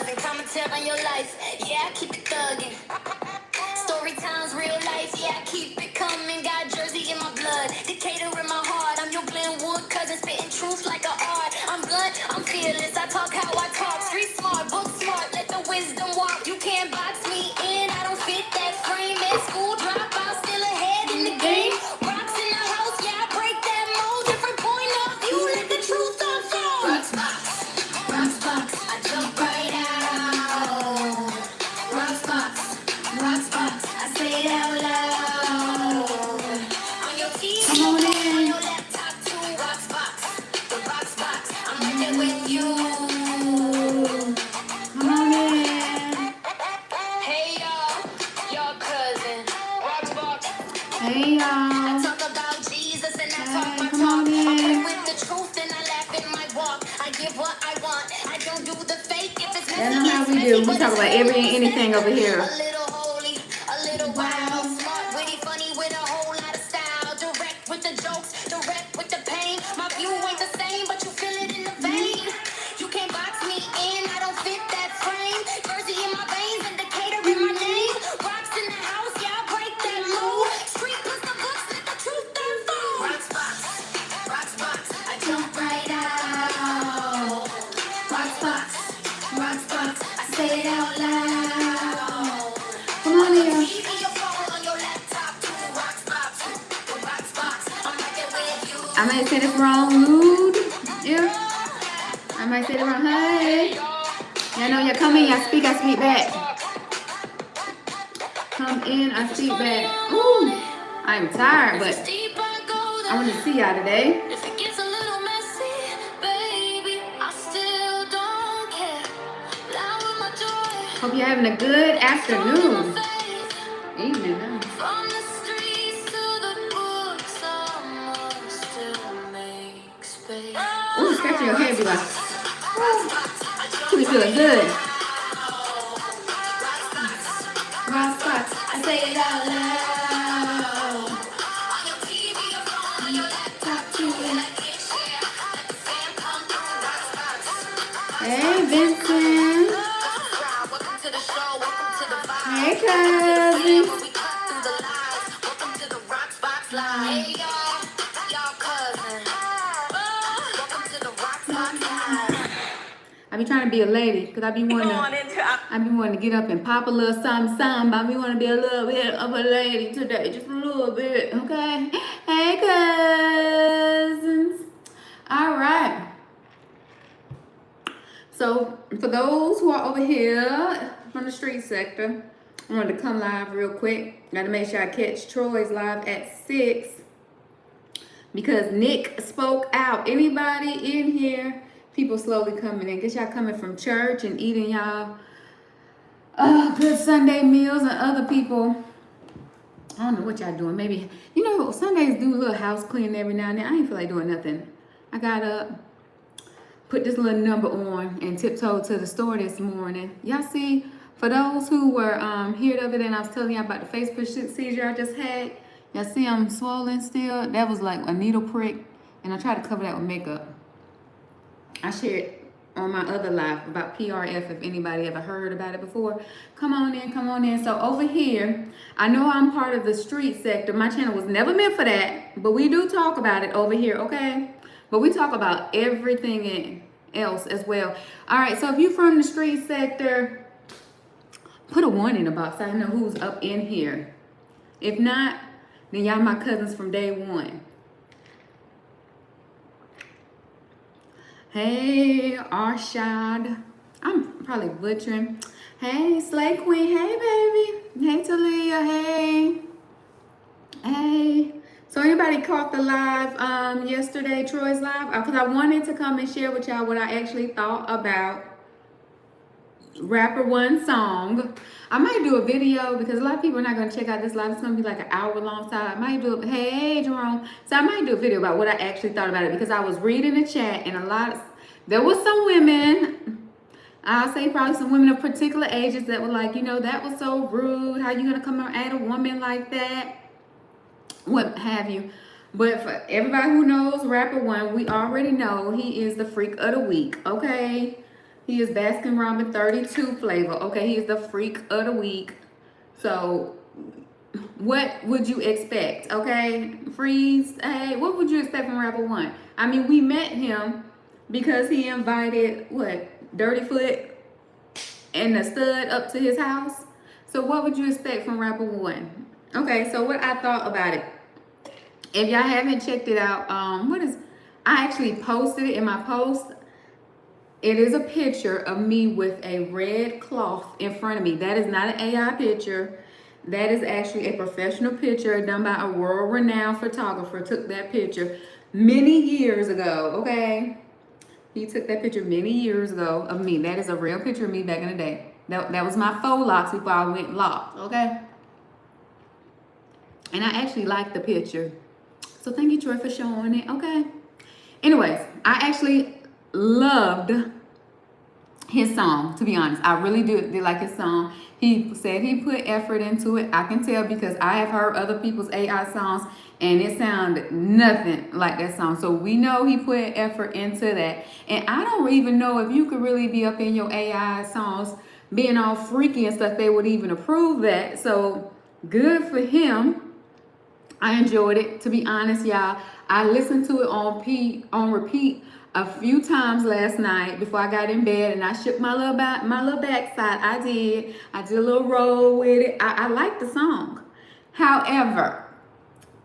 cousin, commentary on your life. Yeah, I keep it thugging. Story times, real life. Yeah, I keep it coming. Got Jersey in my blood, Decatur in my heart. I'm your Glenwood cousin, spitting truth like a art. I'm blunt, I'm fearless. I talk how I talk. Street smart, book smart. Let the wisdom walk. You can't box me in. I don't fit that frame. At school dropout, still ahead in the game. Rocks in the house, yeah, I break that mold. Different point of view. Let the truth unfold. Rox Box, Rox Box. I jump right out. Rox Box, Rox Box. I say it out loud. On your TV, come on in. On your laptop too. Rox Box, the Rox Box. I'm right there with you. Come on in. Hey y'all, your cousin. Rox Box. Hey y'all. I talk about Jesus and I talk my talk. I put with the truth and I laugh in my walk. I give what I want. I don't do the fake if it's messy. That's how we do. We talk about every and anything over here. A little holy, a little wild, smart, witty, funny with a whole lot of style. Direct with the jokes, direct with the pain. My view ain't the same, but you feel it in the vein. You can't box me in, I don't fit that frame. Jersey in my veins and Decatur in my name. Rocks in the house, yeah, I break that mold. Street plus the books, let the truth unfold. Rox Box, Rox Box, I jump right out. Rox Box, Rox Box, I say it out loud. Come on here. TV, your phone, on your laptop, too. Rox Box, the Rox Box, I'm right there with you. I might say this wrong, Lude. Yeah. I might say it wrong. Hey. Y'all know y'all come in, y'all speak, I speak back. Come in, I speak back. Ooh, I'm tired, but I want to see y'all today. If it gets a little messy, baby, I still don't care. Loud with my joy. Hope you're having a good afternoon. Evening, huh? From the streets to the books, I must still make space. Ooh, scratching your head, be like, ooh, you feeling good. Rox Box, I say it out loud. On your TV, your phone, on your laptop too. Hey, Vincent. Welcome to the show. Welcome to the vibe. Hey, cousin. Welcome to the Rox Box Live. Hey, y'all cousin. Welcome to the Rox Box Live. I be trying to be a lady because I be wanting to get up and pop a little something. I be wanting to be a little bit of a lady today, just a little bit, okay? Hey, cousins. All right. So for those who are over here from the street sector, I wanted to come live real quick. Got to make sure I catch Troy's live at 6 because Nick spoke out. Anybody in here? People slowly coming in. Guess y'all coming from church and eating y'all good Sunday meals, and other people, I don't know what y'all doing. Maybe, you know, Sundays do a little house cleaning every now and then. I ain't feel like doing nothing. I got up, put this little number on, and tiptoed to the store this morning. Y'all see, for those who were here the other day and I was telling y'all about the face procedure I just had, y'all see I'm swollen still? That was like a needle prick, and I tried to cover that with makeup. I shared on my other live about PRF, if anybody ever heard about it before. Come on in, come on in. So over here, I know I'm part of the street sector. My channel was never meant for that, but we do talk about it over here, okay? But we talk about everything else as well. All right, so if you're from the street sector, put a 1 in the box. I know who's up in here. If not, then y'all my cousins from day one. Hey, Arshad. I'm probably butchering. Hey, Slay Queen. Hey, baby. Hey, Talia. Hey. Hey. So anybody caught the live yesterday, Troy's live? Because I wanted to come and share with y'all what I actually thought about Rapper One song. I might do a video because a lot of people are not going to check out this live. It's going to be like an hour long. So I might do a, hey Jerome. So I might do a video about what I actually thought about it because I was reading the chat and there was some women, I'll say probably some women of particular ages that were like, you know, that was so rude. How you going to come at a woman like that? What have you. But for everybody who knows Rapper One, we already know he is the freak of the week, okay? He is Baskin Robbins 32 flavor. Okay, he is the freak of the week. So what would you expect? Okay, Freeze. Hey, what would you expect from Rapper One? I mean, we met him because he invited what, Dirty Foot and the Stud up to his house. So what would you expect from Rapper One? Okay, so what I thought about it. If y'all haven't checked it out, I actually posted it in my post. It is a picture of me with a red cloth in front of me. That is not an AI picture. That is actually a professional picture done by a world-renowned photographer. Took that picture many years ago, okay? He took that picture many years ago of me. That is a real picture of me back in the day. That was my faux locks before I went locked, okay? And I actually like the picture. So thank you, Troy, for showing it, okay? Anyways, I actually loved his song, to be honest. I really did like his song. He said he put effort into it. I can tell because I have heard other people's AI songs and it sounded nothing like that song. So we know he put effort into that. And I don't even know if you could really be up in your AI songs being all freaky and stuff, they would even approve that. So good for him. I enjoyed it, to be honest, y'all. I listened to it on repeat a few times last night before I got in bed, and I shook my little backside. I did a little roll with it. I like the song. However,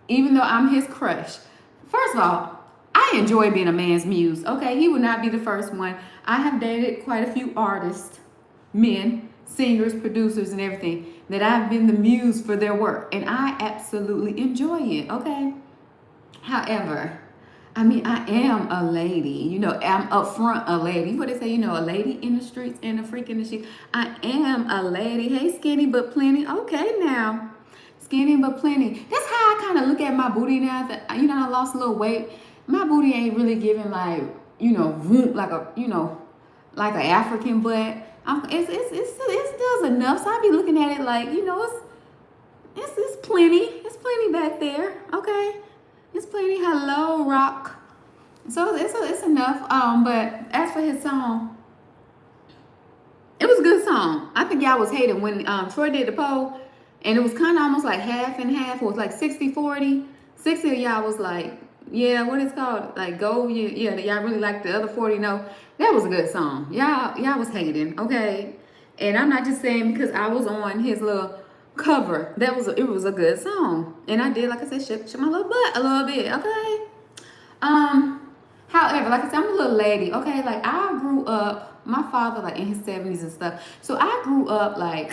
even though I'm his crush, first of all, I enjoy being a man's muse. Okay, he would not be the first one. I have dated quite a few artists, men, singers, producers, and everything, that I've been the muse for their work, and I absolutely enjoy it, okay? However, I mean, I am a lady, you know, I'm upfront a lady. What they say, you know, a lady in the streets and a freak in the sheet. I am a lady. Hey, skinny but plenty. Okay, now, skinny but plenty. That's how I kind of look at my booty now. That, you know, I lost a little weight. My booty ain't really giving like, you know, like a, you know, like an African butt. It does enough. So I be looking at it like, you know, it's plenty. It's plenty back there. Okay, it's plenty. Hello, Rock. So it's enough. But as for his song, it was a good song. I think y'all was hating when Troy did the poll, and it was kind of almost like half and half. It was like 60-40. 60 of y'all was like, yeah, what it's called, like go, yeah, y'all really like the other 40. No, that was a good song. Y'all was hating, okay? And I'm not just saying because I was on his little cover. It was a good song, and I did, like I said, shake my little butt a little bit, okay? However, like I said, I'm a little lady, okay? Like I grew up, my father like in his 70s and stuff, so I grew up like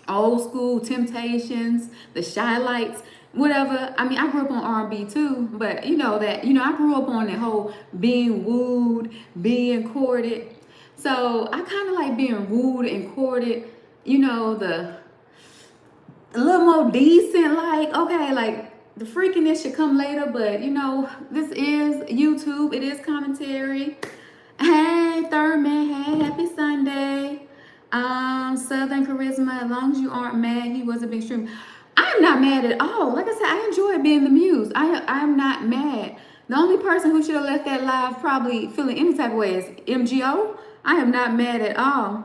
old school Temptations, the Shy Lights, whatever. I mean, I grew up on R&B too, but you know that, you know, I grew up on the whole being wooed, being courted. So I kind of like being wooed and courted, you know, a little more decent, like, okay, like the freakiness should come later, but you know, this is YouTube, it is commentary. Hey, Third Man, hey, happy Sunday. Southern Charisma, as long as you aren't mad, he was a big stream. I'm not mad at all. Like I said, I enjoy being the muse. I'm not mad. The only person who should have left that live probably feeling any type of way is MGO. I am not mad at all.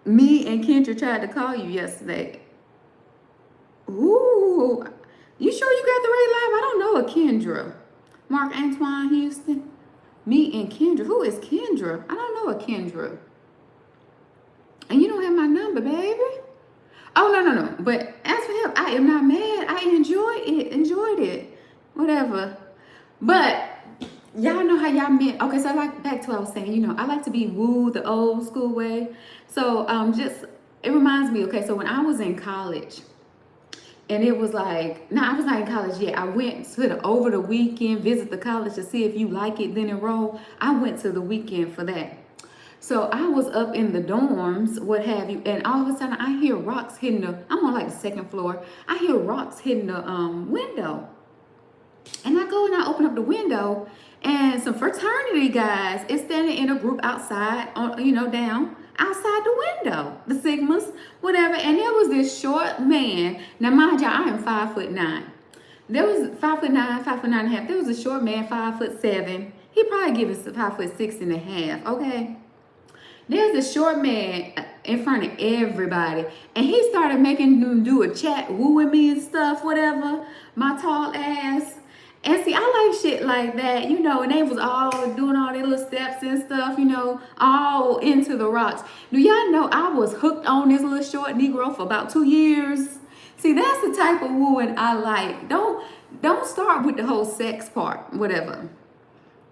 Me and Kendra tried to call you yesterday. Ooh, you sure you got the right live? I don't know a Kendra. Mark Antoine Houston. Me and Kendra. Who is Kendra? I don't know a Kendra. And you don't have my number, baby. Oh, no. But as for him, I am not mad. I enjoyed it. Whatever. But y'all know how y'all met. Okay, so like back to what I was saying, you know, I like to be wooed the old school way. So it reminds me, okay, so when I was in college, and it was like, no, I was not in college yet. I went to over the weekend, visit the college to see if you like it, then enroll. I went to the weekend for that. So I was up in the dorms, what have you, and all of a sudden I hear rocks hitting I'm on like the second floor. I hear rocks hitting the window. And I go and I open up the window, and some fraternity guys is standing in a group outside, down outside the window, the Sigmas, whatever. And there was this short man. Now, mind y'all, I am 5'9". There was 5'9", 5'9.5". There was a short man, 5'7". He probably give us 5'6.5", okay? There's a short man in front of everybody, and he started making them do a chat, wooing me and stuff, whatever, my tall ass. And see, I like shit like that, you know, and they was all doing all their little steps and stuff, you know, all into the rocks. Do y'all know I was hooked on this little short Negro for about 2 years? See, that's the type of wooing I like. Don't start with the whole sex part, whatever.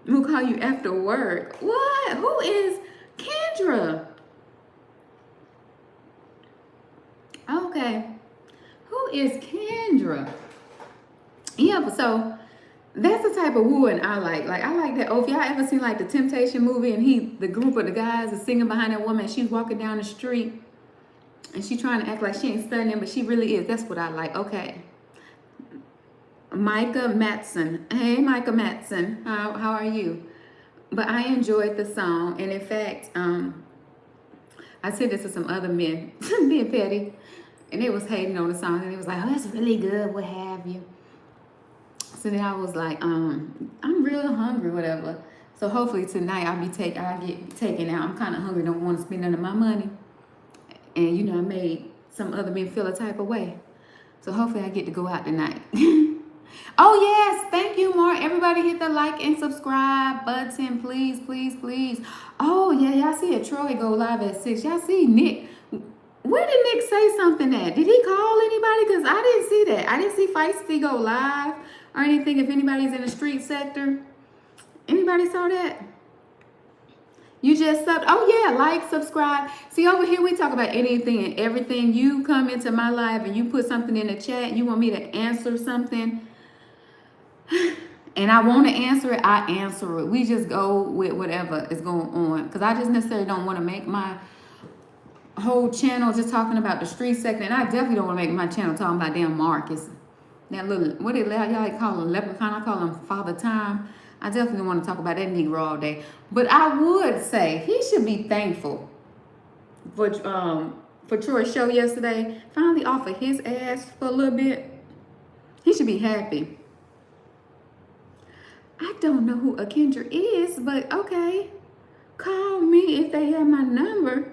We'll call you after work. What? Who is Kendra? Okay. Who is Kendra? Yeah, but so that's the type of wooing I like. Like, I like that. Oh, if y'all ever seen like the Temptation movie and the group of the guys is singing behind that woman, she's walking down the street and she's trying to act like she ain't studying, but she really is. That's what I like. Okay. Micah Matson. Hey, Micah Matson. How are you? But I enjoyed the song. And in fact, I said this to some other men, being petty, and they was hating on the song. And they was like, oh, that's really good, what have you. So then I was like, I'm real hungry, whatever. So hopefully tonight I'll get taken out. I'm kind of hungry, don't want to spend none of my money. And you know, I made some other men feel a type of way. So hopefully I get to go out tonight. Oh yes, thank you, Mark. Everybody hit the like and subscribe button, please, please, please. Oh yeah, y'all see it. Troy go live at 6. Y'all see Nick. Where did Nick say something at? Did he call anybody? Because I didn't see that. I didn't see Feisty go live or anything. If anybody's in the street sector, anybody saw that? You just subbed. Oh yeah, like, subscribe. See, over here we talk about anything and everything. You come into my live and you put something in the chat. You want me to answer something, and I want to answer it, I answer it. We just go with whatever is going on. Because I just necessarily don't want to make my whole channel just talking about the street sector. And I definitely don't want to make my channel talking about damn Marcus. That little, what did y'all call him? Leprechaun? I call him Father Time. I definitely want to talk about that Negro all day. But I would say he should be thankful for Troy's show yesterday. Finally off of his ass for a little bit. He should be happy. I don't know who Kendra is, but okay. Call me if they have my number.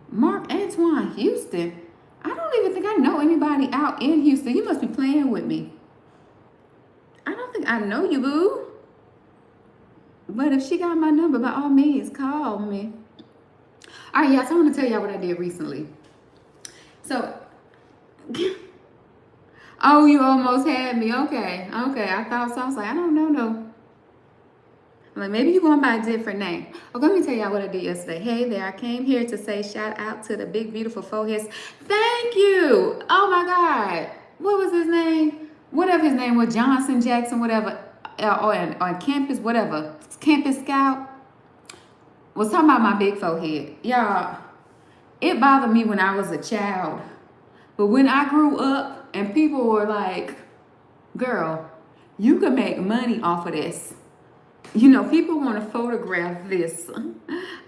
Mark Antoine Houston. I don't even think I know anybody out in Houston. You must be playing with me. I don't think I know you, boo. But if she got my number, by all means, call me. All right, y'all, so I want to tell y'all what I did recently. So, oh, you almost had me. Okay, I thought so. I was like, I don't know, no. Like, maybe you're going by a different name. Okay, let me tell y'all what I did yesterday. Hey there, I came here to say shout out to the big, beautiful foreheads. Thank you. Oh, my God. What was his name? Whatever his name was, Johnson, Jackson, whatever. On campus, whatever. Campus Scout. Was talking about my big forehead. Y'all, it bothered me when I was a child. But when I grew up and people were like, girl, you could make money off of this. You know, people want to photograph this.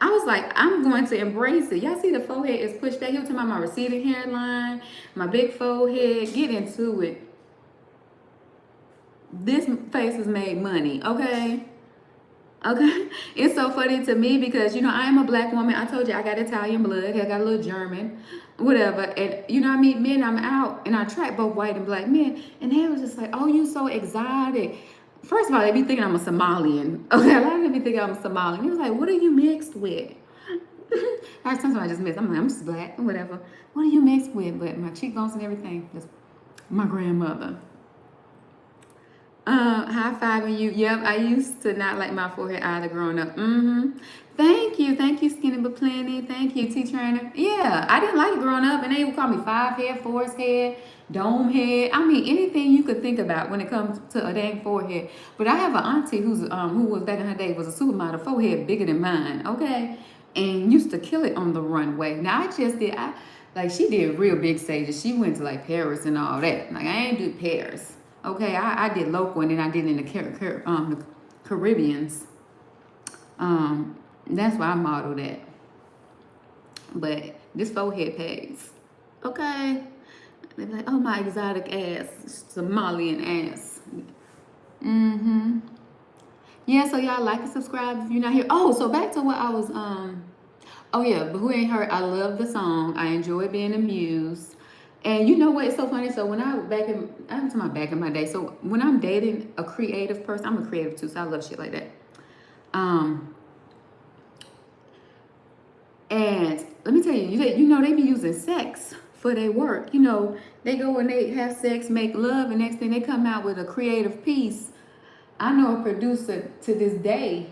I was like, I'm going to embrace it. Y'all see the forehead is pushed back. He was talking about my receding hairline, my big forehead. Get into it. This face has made money, okay? Okay? It's so funny to me because, you know, I am a black woman. I told you I got Italian blood. I got a little German, whatever. And, you know, I meet men, I'm out, and I attract both white and black men. And they were just like, oh, you so exotic. First of all, they be thinking I'm a Somalian. Okay, a lot of them be thinking I'm a Somalian. He was like, what are you mixed with? Sometimes I just mix. I'm just black, whatever. What are you mixed with? But my cheekbones and everything, just my grandmother. High-fiving you. Yep, I used to not like my forehead either growing up. Thank you, Skinny but Plenty. Thank you, T-Trainer. Yeah, I didn't like it growing up, and they would call me five head, force head, dome head. I mean, anything you could think about when it comes to a dang forehead. But I have an auntie who was back in her day was a supermodel, forehead bigger than mine. Okay, and used to kill it on the runway. Now she did real big stages. She went to like Paris and all that. Like I ain't do Paris. Okay, I did local and then I did in the Caribbeans. That's why I modeled that. But this forehead pays. Okay. They're like, oh, my exotic ass. Somalian ass. Yeah, so y'all like and subscribe if you're not here. Oh, so back to what I was oh yeah, but who ain't heard, I love the song. I enjoy being amused. And you know what? It's so funny. So when I'm talking about back in my day. So when I'm dating a creative person, I'm a creative too, so I love shit like that. Um, and let me tell you, you know they be using sex for their work. You know, they go and they have sex, make love, and next thing they come out with a creative piece. I know a producer to this day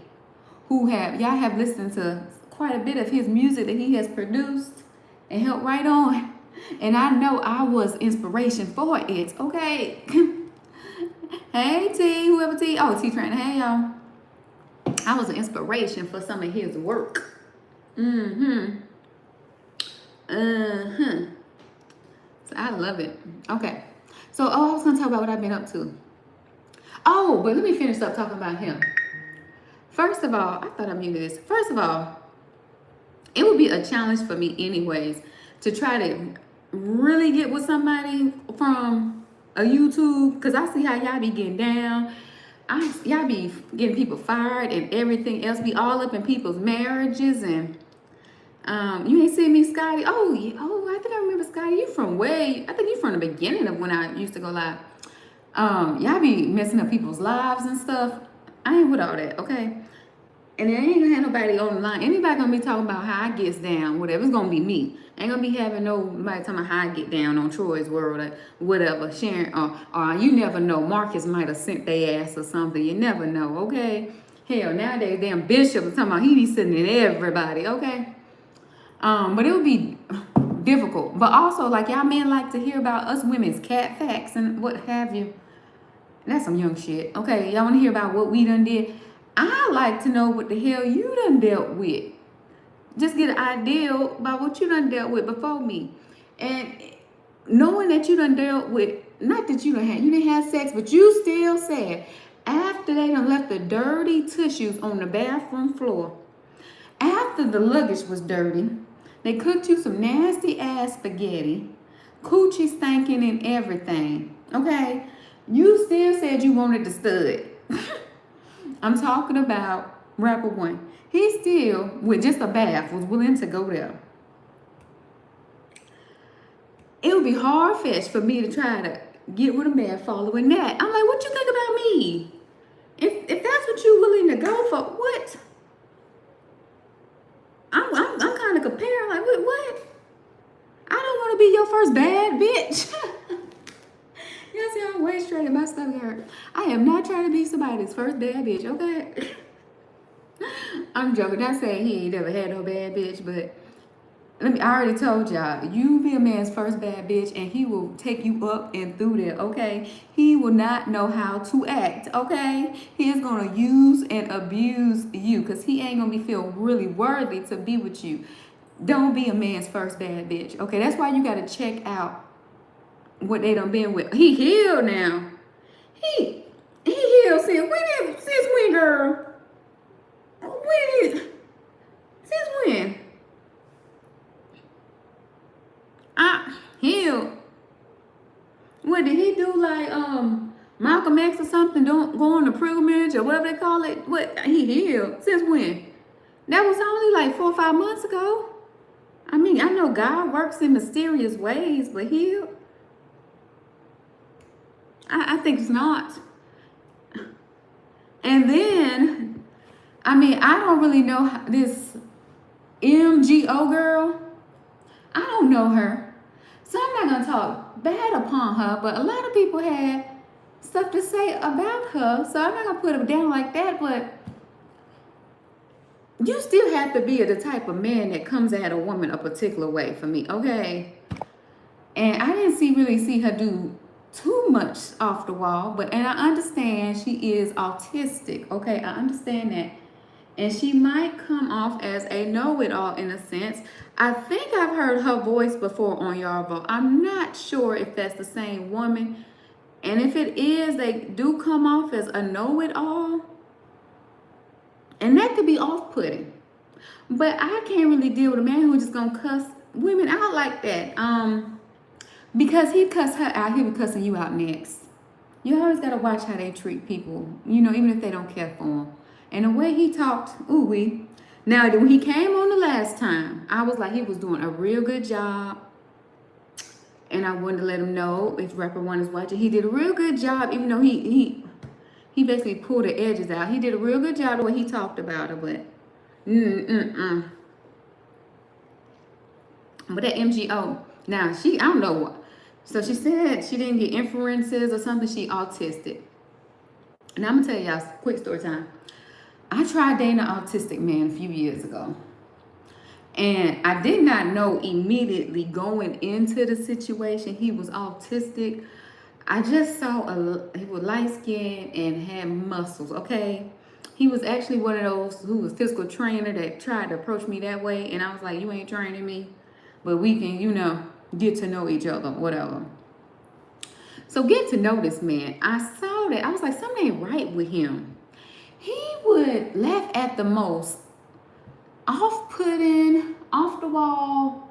who y'all have listened to quite a bit of his music that he has produced and helped write on. And I know I was inspiration for it. Okay. Hey T, whoever T. Oh, T Trainer. Hey y'all. I was an inspiration for some of his work. Mm-hmm. Uh-huh. So I love it. Okay. So I was gonna talk about what I've been up to. Oh, but let me finish up talking about him. First of all, I thought I muted this. First of all, it would be a challenge for me anyways to try to really get with somebody from a YouTube, because I see how y'all be getting down. Y'all be getting people fired and everything else, be all up in people's marriages. And you ain't seen me, Scotty. Oh, I think I remember Scotty. I think you from the beginning of when I used to go live. Y'all be messing up people's lives and stuff. I ain't with all that, okay? And there ain't gonna have nobody on the line. Anybody gonna be talking about how I gets down, whatever. It's gonna be me. Ain't gonna be having nobody talking about how I get down on Troy's World or whatever. Sharing, or you never know. Marcus might have sent their ass or something. You never know, okay? Hell, nowadays, damn Bishop is talking about he be sitting in everybody, okay? But it would be difficult. But also, like, y'all men like to hear about us women's cat facts and what have you. That's some young shit. Okay, y'all wanna hear about what we done did? I like to know what the hell you done dealt with. Just get an idea about what you done dealt with before me. And knowing that you done dealt with, not that you didn't have sex, but you still said, after they done left the dirty tissues on the bathroom floor, after the luggage was dirty, they cooked you some nasty ass spaghetti, coochie stinking and everything, okay? You still said you wanted the stud. I'm talking about rapper one. He still, with just a bath, was willing to go there. It would be hard-fetched for me to try to get with a man following that. I'm like, what you think about me? If that's what you're willing to go for, what? I'm kind of comparing, like, what? I don't want to be your first bad bitch. You see, I'm way straight and my stomach hurt. I am not trying to be somebody's first bad bitch, okay? I'm joking. Not saying he ain't never had no bad bitch, but I already told y'all, you be a man's first bad bitch and he will take you up and through there, okay? He will not know how to act, okay? He is going to use and abuse you because he ain't going to feel really worthy to be with you. Don't be a man's first bad bitch, okay? That's why you got to check out what they done been with. He healed now. He healed since when, girl? Since when? Healed. What did he do, like Malcolm X or something? Don't go on the pilgrimage or whatever they call it. What, he healed? Since when? That was only like 4 or 5 months ago. I mean, I know God works in mysterious ways, but healed? I think it's not. And then, I mean, I don't really know this MGO girl. I don't know her. So I'm not going to talk bad upon her, but a lot of people had stuff to say about her. So I'm not going to put her down like that, but you still have to be the type of man that comes at a woman a particular way for me, okay? And I didn't really see her do too much off the wall, and I understand she is autistic, okay? I understand that. And she might come off as a know-it-all in a sense. I think I've heard her voice before on Yarvo. I'm not sure if that's the same woman. And if it is, they do come off as a know-it-all. And that could be off-putting. But I can't really deal with a man who's just gonna cuss women out like that. Because he'd cuss her out, he'll be cussing you out next. You always gotta watch how they treat people, you know, even if they don't care for them. And the way he talked, ooh wee. Now, when he came on the last time, I was like, he was doing a real good job. And I wanted to let him know if rapper one is watching. He did a real good job, even though he basically pulled the edges out. He did a real good job the way he talked about it, but But that MGO, now I don't know what. So she said she didn't get inferences or something. She autistic. And I'm gonna tell y'all quick story time. I tried dating an autistic man a few years ago. And I did not know immediately going into the situation he was autistic. I just saw he was light skinned and had muscles, okay? He was actually one of those who was physical trainer that tried to approach me that way. And I was like, you ain't training me, but we can, get to know each other, whatever. So get to know this man. I saw that. I was like, something ain't right with him. He would laugh at the most off-putting, off the wall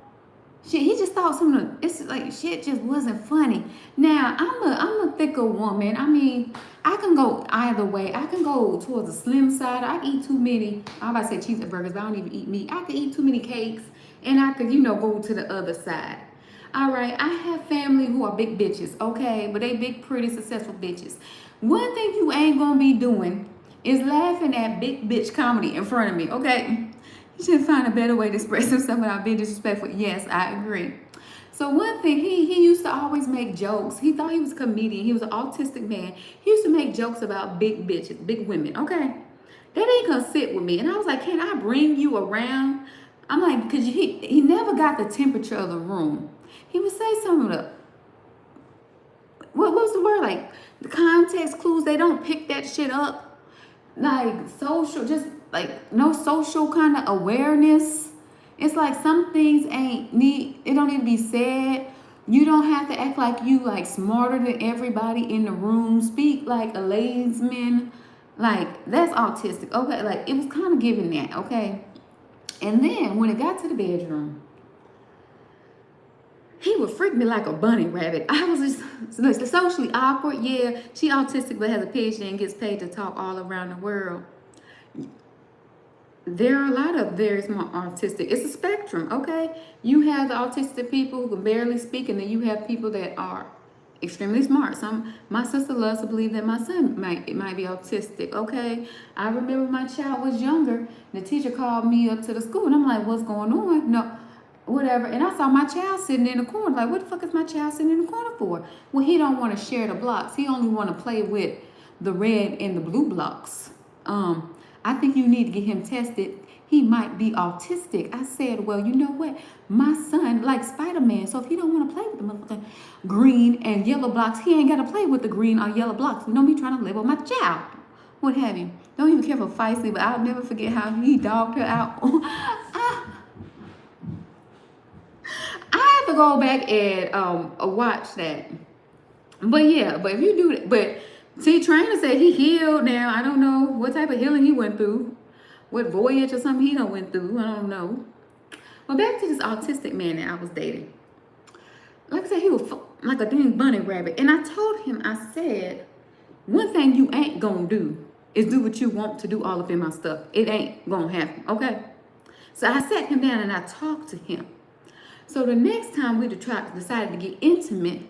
shit. He just thought it's like shit just wasn't funny. Now, I'm a thicker woman. I mean, I can go either way. I can go towards the slim side. I can eat too many, I'm about to say cheeseburgers, but I don't even eat meat. I could eat too many cakes, and I could, go to the other side. All right, I have family who are big bitches, okay? But they big, pretty, successful bitches. One thing you ain't gonna be doing is laughing at big bitch comedy in front of me, okay? You should find a better way to express himself without being disrespectful. Yes, I agree. So one thing, he used to always make jokes. He thought he was a comedian. He was an autistic man. He used to make jokes about big bitches, big women, okay? That ain't gonna sit with me. And I was like, can I bring you around? I'm like, because he never got the temperature of the room. He would say some of the, what was the word? Like, the context clues, they don't pick that shit up. Like, social, just like no social kind of awareness. It's like some things it don't need to be said. You don't have to act like you like smarter than everybody in the room. Speak like a layman. Like, that's autistic. Okay, like it was kind of giving that, okay? And then when it got to the bedroom, he would freak me like a bunny rabbit. I was just socially awkward. Yeah, she autistic but has a PhD and gets paid to talk all around the world. There are a lot of very more autistic. It's a spectrum, okay? You have the autistic people who can barely speak, and then you have people that are extremely smart. My sister loves to believe that my son might be autistic, okay? I remember my child was younger. The teacher called me up to the school, and I'm like, what's going on? No, whatever. And I saw my child sitting in the corner. Like, what the fuck is my child sitting in the corner for? Well, he don't want to share the blocks. He only want to play with the red and the blue blocks. I think you need to get him tested. He might be autistic. I said, well, you know what? My son likes Spider-Man. So if he don't want to play with the motherfucking green and yellow blocks, he ain't got to play with the green or yellow blocks. Don't be trying to live with my child. What have you? Don't even care for feisty, but I'll never forget how he dogged her out. I have to go back and watch that. But yeah, but if you do that, but see, trainer said he healed now. I don't know what type of healing he went through. What voyage or something he done went through. I don't know. But back to this autistic man that I was dating. Like I said, he was like a dang bunny rabbit. And I told him, I said, one thing you ain't gonna do is do what you want to do all up in my stuff. It ain't gonna happen, okay? So I sat him down and I talked to him. So the next time we decided to get intimate,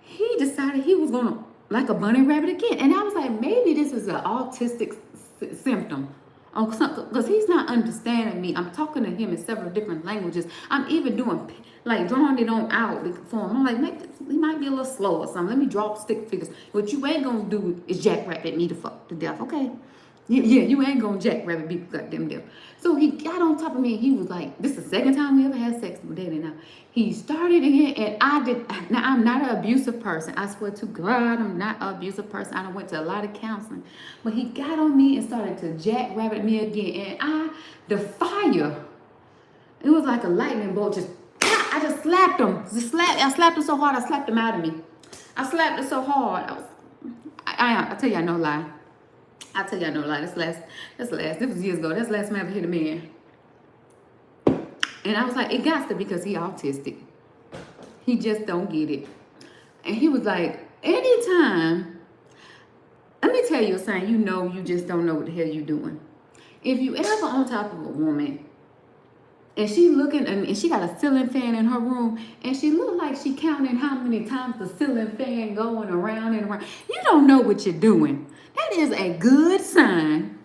he decided he was gonna like a bunny rabbit again. And I was like, maybe this is an autistic symptom. Because he's not understanding me. I'm talking to him in several different languages. I'm even doing, like, drawing it on out for him. I'm like, maybe he might be a little slow or something. Let me draw stick figures. What you ain't gonna do is jackrabbit me the fuck to death, okay? Yeah, you ain't gonna jackrabbit me to goddamn death. So he got on top of me and he was like, this is the second time we ever had sex with Daddy now. He started again and I did. Now, I'm not an abusive person. I swear to God, I'm not an abusive person. I done went to a lot of counseling. But he got on me and started to jackrabbit me again. And the fire, it was like a lightning bolt. I just slapped him. I slapped him so hard, I slapped him out of me. I slapped it so hard. I tell you, I no lie. I'll tell y'all no lie. This was years ago. That's the last time I ever hit a man. And I was like, it got to because he autistic. He just don't get it. And he was like, anytime. Let me me tell you a sign you know you just don't know what the hell you're doing. If you ever on top of a woman and she looking and she got a ceiling fan in her room and she look like she counting how many times the ceiling fan going around and around, you don't know what you're doing. That is a good sign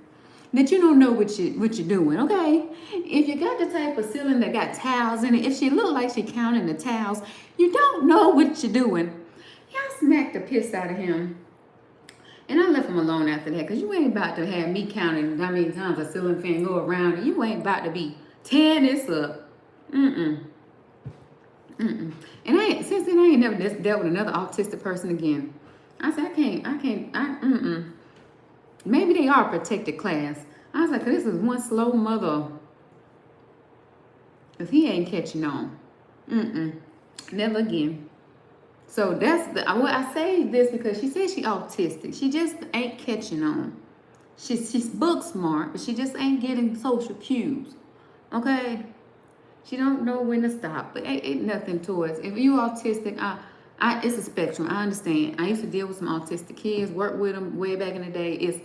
that you don't know what you're doing, okay? If you got the type of ceiling that got towels in it, if she look like she counting the towels, you don't know what you're doing. Y'all smacked the piss out of him. And I left him alone after that, because you ain't about to have me counting how many times a ceiling fan go around, and you ain't about to be tearing this up. And since then I ain't never dealt with another autistic person again. I said, I can't. Maybe they are protected class. I was like, this is one slow mother. Because he ain't catching on. Never again. So that's what I say this because she says she autistic. She just ain't catching on. She's book smart, but she just ain't getting social cues. Okay? She don't know when to stop. But ain't nothing towards. If you autistic, it's a spectrum. I understand. I used to deal with some autistic kids, work with them way back in the day. It's,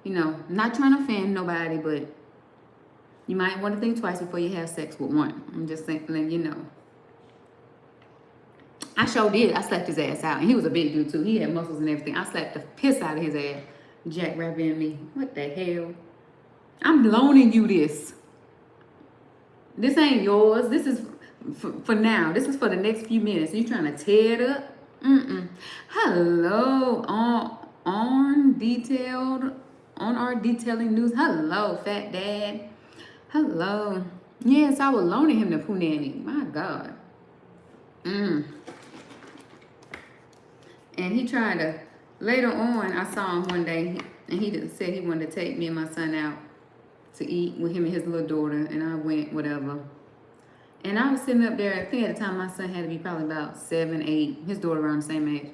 not trying to offend nobody, but you might want to think twice before you have sex with one. I'm just saying, letting you know. I sure did. I slapped his ass out. And he was a big dude, too. He had muscles and everything. I slapped the piss out of his ass. Jackrabbit me. What the hell? I'm loaning you this. This ain't yours. This is for now. This is for the next few minutes. You trying to tear it up? Hello. On our detailing news. Hello, fat dad. Hello. Yes, I was loaning him the punani. My God. And he tried to, later on, I saw him one day, and he just said he wanted to take me and my son out to eat with him and his little daughter, and I went, whatever. And I was sitting up there, I think at the time my son had to be probably about 7, 8, his daughter around the same age.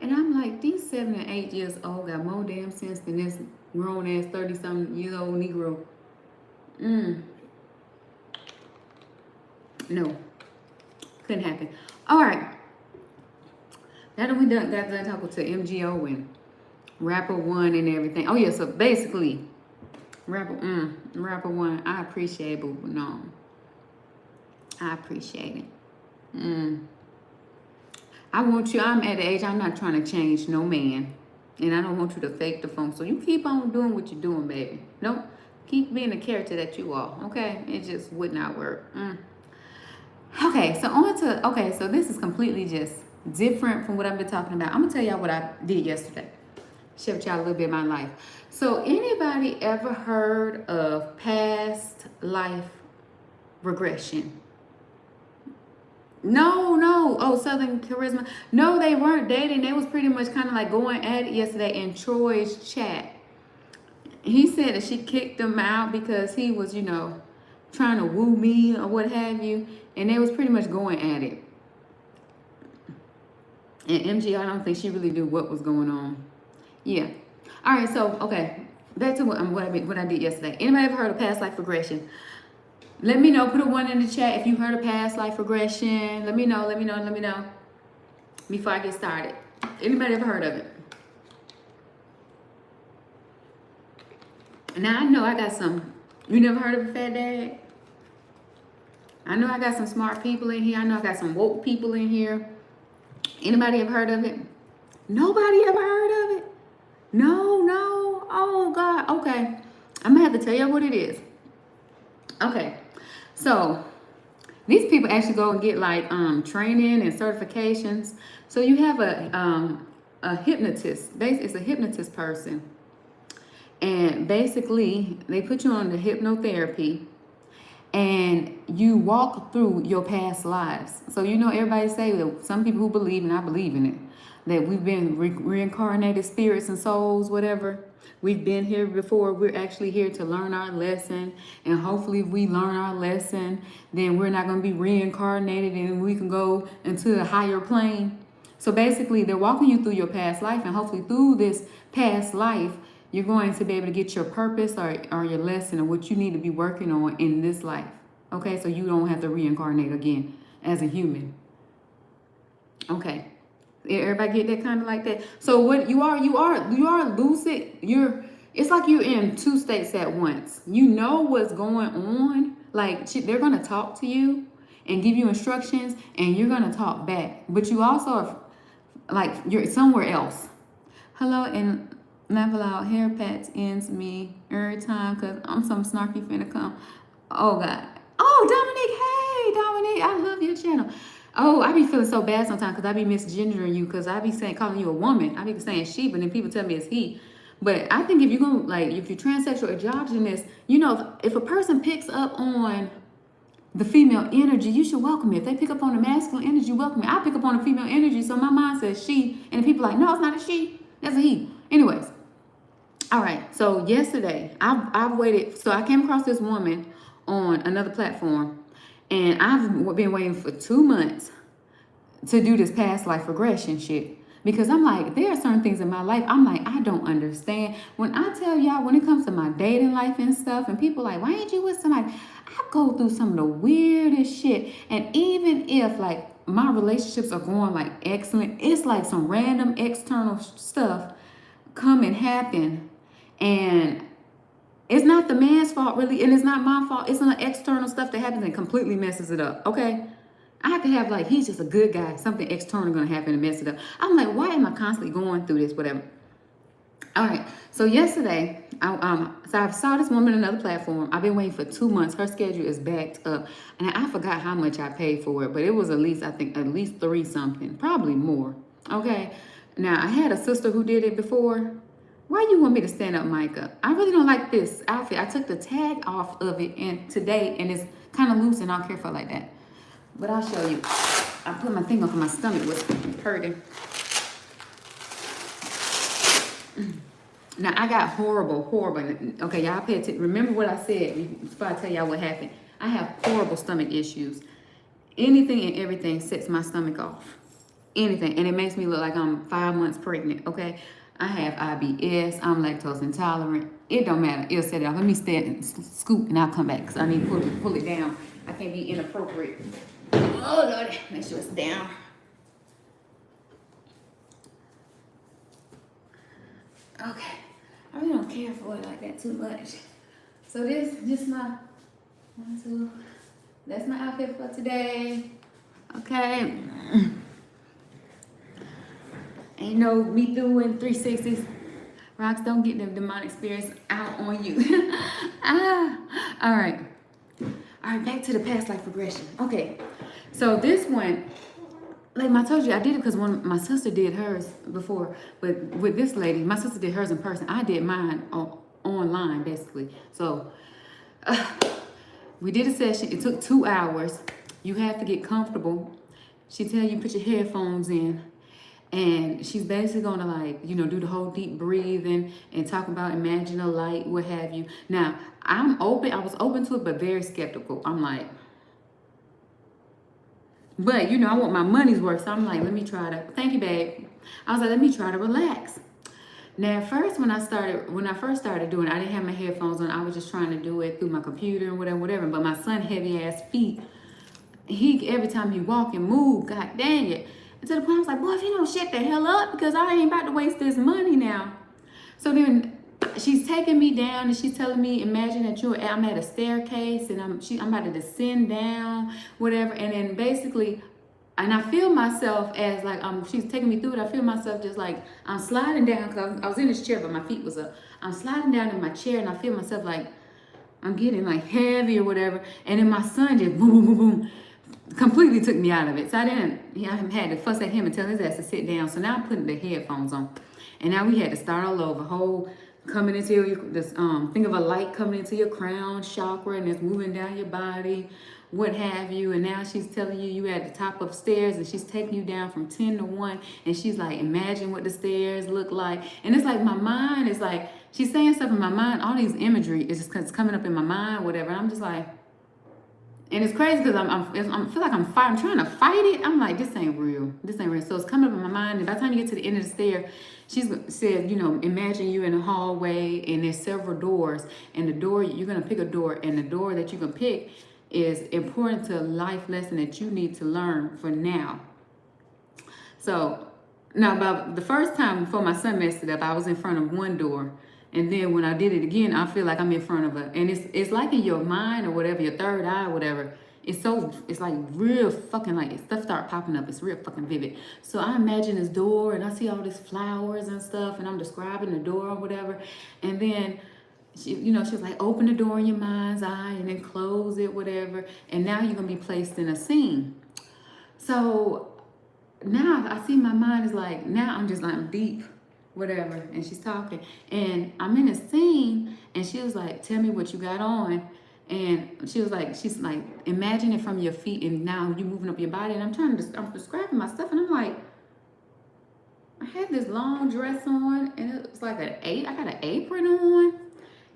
And I'm like, these 7 and 8 years old got more damn sense than this grown-ass 30-something years old Negro. No. Couldn't happen. All right. Now that we got done talking to MGO and Rapper One and everything. Oh yeah, so basically, Rapper One, I appreciate it, but no. I appreciate it. I'm at the age, I'm not trying to change no man. And I don't want you to fake the phone. So you keep on doing what you're doing, baby. Don't keep being the character that you are, okay? It just would not work. Okay, so this is completely just different from what I've been talking about. I'm gonna tell y'all what I did yesterday. Share with y'all a little bit of my life. So anybody ever heard of past life regression? No. Oh, Southern Charisma. No, they weren't dating. They was pretty much kind of like going at it yesterday in Troy's chat. He said that she kicked him out because he was, trying to woo me or what have you. And they was pretty much going at it. And MG, I don't think she really knew what was going on. Yeah. All right, so, okay. Back to what I did yesterday. Anybody ever heard of past life regression? Let me know. Put a 1 in the chat if you heard of past life regression. Let me know. Before I get started. Anybody ever heard of it? Now, I know I got some. You never heard of a fat dad? I know I got some smart people in here. I know I got some woke people in here. Anybody ever heard of it? Nobody ever heard of it? No. Oh, God. Okay. I'm going to have to tell you what it is. Okay. So, these people actually go and get like training and certifications. So, you have a hypnotist. It's a hypnotist person. And basically, they put you on the hypnotherapy. And you walk through your past lives. So everybody say that some people who believe, and I believe in it, that we've been reincarnated spirits and souls, whatever. We've been here before. We're actually here to learn our lesson. And hopefully if we learn our lesson, then we're not going to be reincarnated and we can go into a higher plane. So basically they're walking you through your past life, and hopefully through this past life, you're going to be able to get your purpose or your lesson or what you need to be working on in this life. Okay, so you don't have to reincarnate again as a human. Okay, Everybody get that kind of like that. So what you are lucid. It's like you're in two states at once. You know what's going on. Like they're gonna talk to you and give you instructions, and you're gonna talk back. But you also are like you're somewhere else. Hello, and never allowed hair pats ends me every time because I'm some snarky finna come. Oh God. Oh Dominic, hey Dominic, I love your channel. Oh, I be feeling so bad sometimes because I be misgendering you because I be calling you a woman. I be saying she, but then people tell me it's he. But I think if you're gonna like if you're transsexual or androgynous, you know, if a person picks up on the female energy, you should welcome it. If they pick up on the masculine energy, welcome it. I pick up on the female energy, so my mind says she, and the people are like, no, it's not a she, that's a he. Anyways, all right. So yesterday, I've waited. So I came across this woman on another platform, and I've been waiting for 2 months to do this past life regression shit. Because I'm like, there are certain things in my life, I'm like, I don't understand. When I tell y'all, when it comes to my dating life and stuff, and people like, why ain't you with somebody? I go through some of the weirdest shit. And even if like my relationships are going like excellent, it's like some random external stuff come and happen. And it's not the man's fault really, and it's not my fault. It's an external stuff that happens and completely messes it up, okay? I could have like, he's just a good guy. Something external gonna happen and mess it up. I'm like, why am I constantly going through this, whatever? All right, so yesterday, I saw this woman on another platform. I've been waiting for 2 months. Her schedule is backed up. And I forgot how much I paid for it, but it was at least, I think, at least 3 something, probably more, okay? Now, I had a sister who did it before. Why you want me to stand up, Micah? I really don't like this outfit. I took the tag off of it and today, and it's kind of loose and I don't care for it like that. But I'll show you. I put my thing up and my stomach was hurting. Now, I got horrible. Okay, y'all pay attention. Remember what I said before I tell y'all what happened. I have horrible stomach issues. Anything and everything sets my stomach off. Anything. And it makes me look like I'm 5 months pregnant, okay? I have IBS. I'm lactose intolerant. It don't matter. It'll set it off. Let me stand and scoop and I'll come back because I need to pull it down. I can't be inappropriate. Oh, Lord. Make sure it's down. Okay. I really don't care for it like that too much. So this just my 1, 2. That's my outfit for today. Okay. Ain't no me doing 360s. Rox, don't get the demonic spirits out on you. All right. All right, back to the past life regression. Okay, so this one, like I told you, I did it because my sister did hers before, but with this lady, my sister did hers in person. I did mine online, basically. So we did a session. It took 2 hours. You have to get comfortable. She tell you put your headphones in. And she's basically going to like, you know, do the whole deep breathing and talk about imagine a light, what have you. Now, I'm open. I was open to it, but very skeptical. I'm like, but, you know, I want my money's worth. So I'm like, let me try to, thank you, babe. I was like, let me try to relax. Now, at first, when I first started doing it, I didn't have my headphones on. I was just trying to do it through my computer and whatever. But my son, heavy ass feet, every time he walk and move, God dang it. To the point I was like, boy, if you don't shut the hell up, because I ain't about to waste this money now. So then she's taking me down and she's telling me, imagine that I'm at a staircase and I'm about to descend down, whatever. And then basically, and I feel myself as like, she's taking me through it. I feel myself just like, I'm sliding down, because I was in this chair, but my feet was up. I'm sliding down in my chair and I feel myself like, I'm getting like heavy or whatever. And then my son just boom, boom, boom, boom. Completely took me out of it. So I had to fuss at him and tell his ass to sit down. So now I'm putting the headphones on. And now we had to start all over. Coming into this think of a light coming into your crown chakra and it's moving down your body, what have you. And now she's telling you at the top of stairs and she's taking you down from 10 to 1. And she's like, imagine what the stairs look like. And it's like my mind is like, she's saying stuff in my mind. All these imagery is just it's coming up in my mind, whatever. And I'm just like, and it's crazy because I feel like I'm trying to fight it. I'm like, this ain't real. So it's coming up in my mind. And by the time you get to the end of the stair, she's said, you know, imagine you in a hallway and there's several doors. And the door, you're going to pick a door. And the door that you can pick is important to a life lesson that you need to learn for now. So Now, about the first time before my son messed it up, I was in front of one door. And then when I did it again, I feel like I'm in front of and it's like in your mind or whatever, your third eye or whatever. It's like real fucking like stuff start popping up. It's real fucking vivid. So I imagine this door and I see all these flowers and stuff and I'm describing the door or whatever. And then she was like, open the door in your mind's eye and then close it, whatever. And now you're gonna be placed in a scene. So now I see my mind is like, now I'm just like deep, whatever. And she's talking and I'm in a scene and she was like, tell me what you got on. And she's like, imagine it from your feet and now you're moving up your body. And I'm describing my stuff and I'm like, I had this long dress on and it was like I got an apron on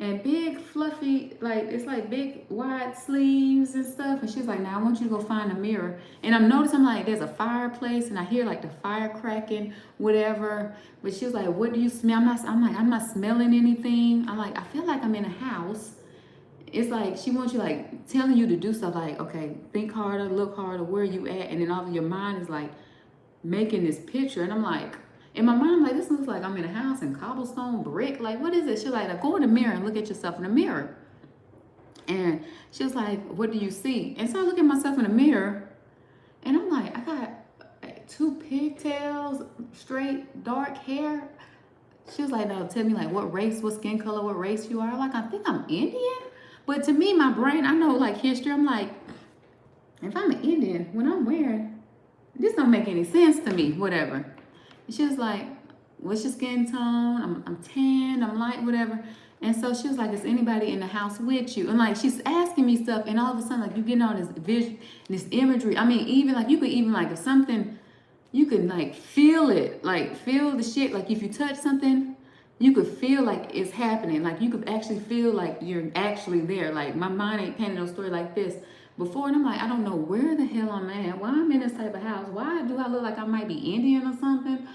and big fluffy, like it's like big wide sleeves and stuff. And she's like, now I want you to go find a mirror. And I'm noticing like there's a fireplace and I hear like the fire cracking, whatever. But she was like, what do you smell? I'm not smelling anything. I'm like, I feel like I'm in a house. It's like she wants you like telling you to do stuff like, okay, think harder, look harder, where you at? And then all of your mind is like making this picture. And I'm like, in my mind, I'm like, this looks like I'm in a house in cobblestone brick. Like, what is it? She's like, go in the mirror and look at yourself in the mirror. And she was like, what do you see? And so I look at myself in the mirror and I'm like, I got 2 pigtails, straight, dark hair. She was like, no, tell me like what race, what skin color, what race you are. Like, I think I'm Indian. But to me, my brain, I know like history. I'm like, if I'm an Indian, when I'm wearing, this don't make any sense to me, whatever. She was like, what's your skin tone? I'm tan, I'm light, whatever. And so she was like, is anybody in the house with you? And like, she's asking me stuff and all of a sudden, like you getting all this vision, this imagery. I mean, even like, you could even like, if something, you could like feel it, like feel the shit. Like if you touch something, you could feel like it's happening. Like you could actually feel like you're actually there. Like my mind ain't painting no story like this before. And I'm like, I don't know where the hell I'm at. Why I'm in this type of house. Why do I look like I might be Indian or something?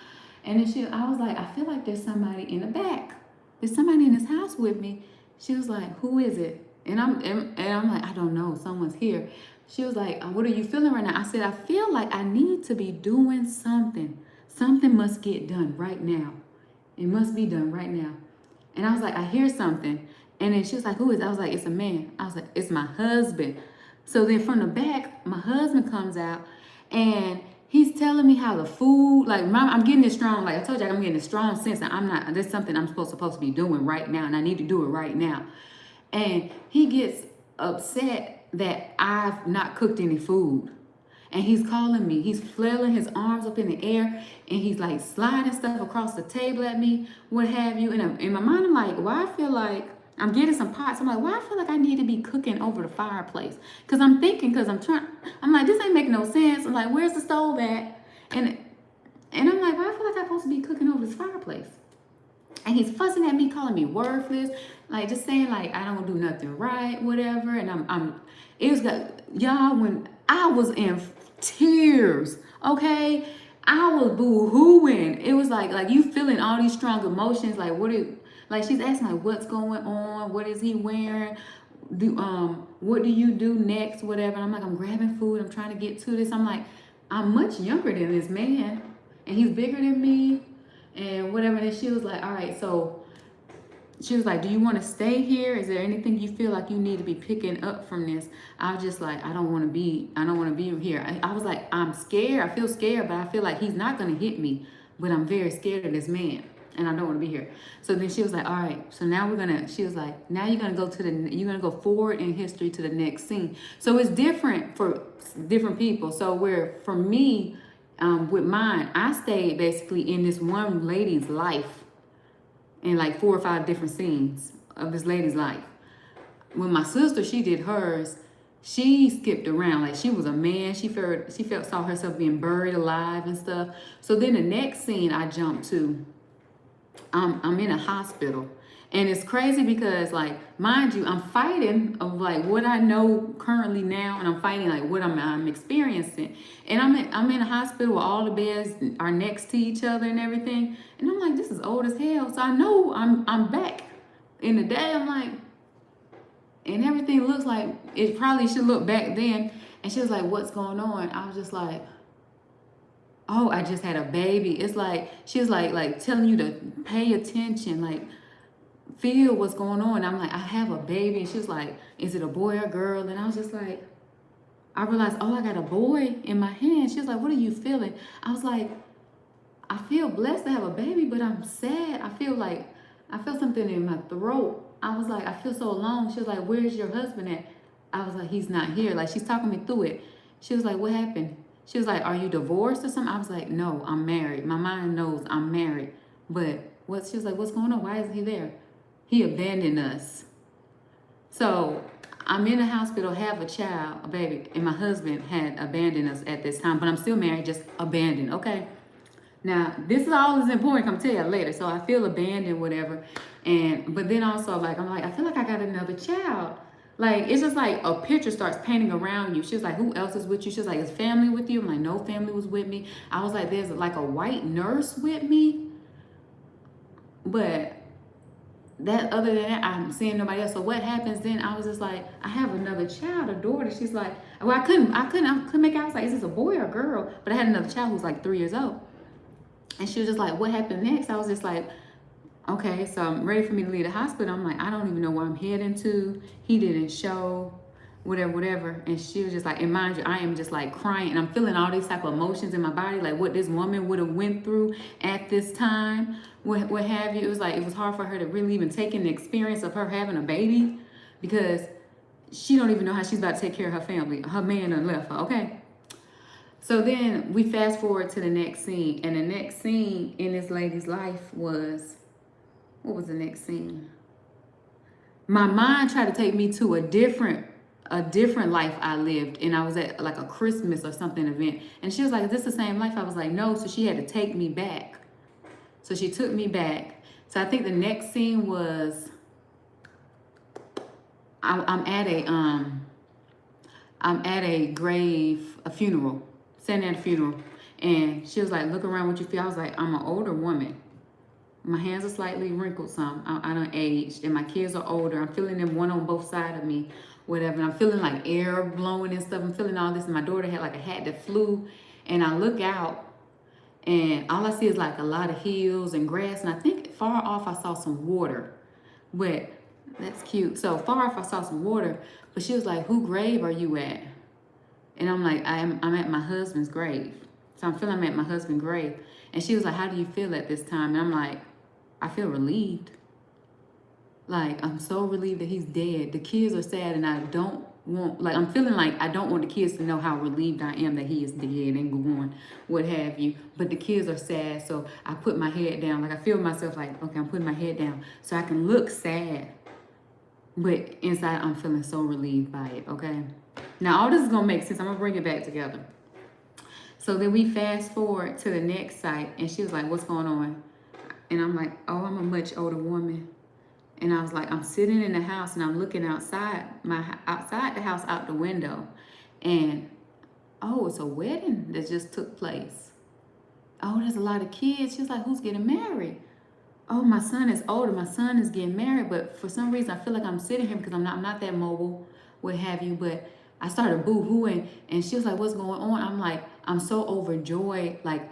And then I was like, I feel like there's somebody in the back. There's somebody in this house with me. She was like, who is it? And I'm like, I don't know. Someone's here. She was like, what are you feeling right now? I said, I feel like I need to be doing something. Something must get done right now. It must be done right now. And I was like, I hear something. And then she was like, who is it? I was like, it's a man. I was like, it's my husband. So then from the back, my husband comes out and he's telling me how the food, like I'm getting this strong, like I told you, I'm getting a strong sense that there's something I'm supposed to be doing right now and I need to do it right now. And he gets upset that I've not cooked any food. And he's calling me, he's flailing his arms up in the air and he's like sliding stuff across the table at me, what have you. And in my mind, I'm like, why I feel like I'm getting some pots. I'm like, why I feel like I need to be cooking over the fireplace? Because I'm thinking, I'm like, this ain't making no sense. I'm like, where's the stove at? And I'm like, why I feel like I'm supposed to be cooking over this fireplace? And he's fussing at me, calling me worthless, like just saying like I don't do nothing right, whatever. And it was like, y'all, when I was in tears, okay, I was boo-hooing. It was like you feeling all these strong emotions, like like she's asking like what's going on, what is he wearing, what do you do next, whatever. And I'm like, I'm grabbing food, I'm trying to get to this. I'm like, I'm much younger than this man and he's bigger than me and whatever. And she was like, all right, so she was like, do you want to stay here? Is there anything you feel like you need to be picking up from this? I was just like, I don't want to be here. I was like, I'm scared. I feel scared, but I feel like he's not going to hit me. But I'm very scared of this man and I don't want to be here. So then she was like, all right, so now she was like, now you're going to go forward in history to the next scene. So it's different for different people. So where for me, with mine, I stayed basically in this one lady's life in like 4 or 5 different scenes of this lady's life. When my sister, she did hers, she skipped around. Like she was a man. She saw herself being buried alive and stuff. So then the next scene I jumped to, I'm in a hospital. And it's crazy because like, mind you, I'm fighting of like what I know currently now, and I'm fighting like what I'm experiencing. And I'm in a hospital where all the beds are next to each other and everything. And I'm like, this is old as hell. So I know I'm back in the day. I'm like, and everything looks like it probably should look back then. And she was like, what's going on? I was just like, oh, I just had a baby. It's like, she was like telling you to pay attention, like, feel what's going on. I'm like, I have a baby. And she was like, is it a boy or girl? And I was just like, I realized, oh, I got a boy in my hand. She was like, what are you feeling? I was like, I feel blessed to have a baby, but I'm sad. I feel something in my throat. I was like, I feel so alone. She was like, where's your husband at? I was like, he's not here. Like, she's talking me through it. She was like, what happened? She was like, are you divorced or something? I was like, no, I'm married. My mind knows I'm married. But what? She was like, what's going on? Why isn't he there? He abandoned us. So I'm in the hospital, have a child, a baby, and my husband had abandoned us at this time, but I'm still married, just abandoned, okay? Now, this is all is important, I'm tell you later. So I feel abandoned, whatever. But then also, like, I'm like, I feel like I got another child. Like, it's just like a picture starts painting around you. She was like, who else is with you? She was like, is family with you? I'm like, no family was with me. I was like, there's like a white nurse with me. But that, other than that, I'm seeing nobody else. So what happens then? I was just like, I have another child, a daughter. She's like, well, I couldn't make out. I was like, is this a boy or a girl? But I had another child who's like 3 years old. And she was just like, what happened next? I was just like, okay, so I'm ready for me to leave the hospital. I'm like, I don't even know where I'm heading to. He didn't show, whatever. And she was just like, and mind you, I am just like crying, and I'm feeling all these type of emotions in my body, like what this woman would have went through at this time, what have you. It was like, it was hard for her to really even take in the experience of her having a baby, because she don't even know how she's about to take care of her family. Her man done left her, okay? So then we fast forward to the next scene, and the next scene in this lady's life was, what was the next scene? My mind tried to take me to a different life I lived, and I was at like a Christmas or something event, and she was like, is this the same life? I was like, no. So she had to take me back. So she took me back. So I think the next scene was, I'm at a grave, a funeral, standing at a funeral, and she was like, look around, what you feel? I was like, I'm an older woman. My hands are slightly wrinkled some. I done aged, and my kids are older. I'm feeling them, one on both sides of me, whatever. And I'm feeling like air blowing and stuff. I'm feeling all this. And my daughter had like a hat that flew. And I look out, and all I see is like a lot of hills and grass. And I think far off I saw some water. But that's cute. So far off I saw some water. But she was like, who grave are you at? And I'm like, I'm at my husband's grave. So I'm feeling I'm at my husband's grave. And she was like, how do you feel at this time? And I'm like, I feel relieved. Like, I'm so relieved that he's dead. The kids are sad, and I don't want, like, I'm feeling like I don't want the kids to know how relieved I am that he is dead and gone, what have you. But the kids are sad, so I put my head down. Like, I feel myself like, okay, I'm putting my head down so I can look sad. But inside, I'm feeling so relieved by it, okay? Now, all this is going to make sense. I'm going to bring it back together. So then we fast forward to the next site, and she was like, what's going on? And I'm like, oh, I'm a much older woman. And I was like, I'm sitting in the house, and I'm looking outside the house out the window. And, oh, it's a wedding that just took place. Oh, there's a lot of kids. She was like, who's getting married? Oh, my son is older. My son is getting married. But for some reason, I feel like I'm sitting here because I'm not that mobile, what have you. But I started boo-hooing, and she was like, what's going on? I'm like, I'm so overjoyed, like,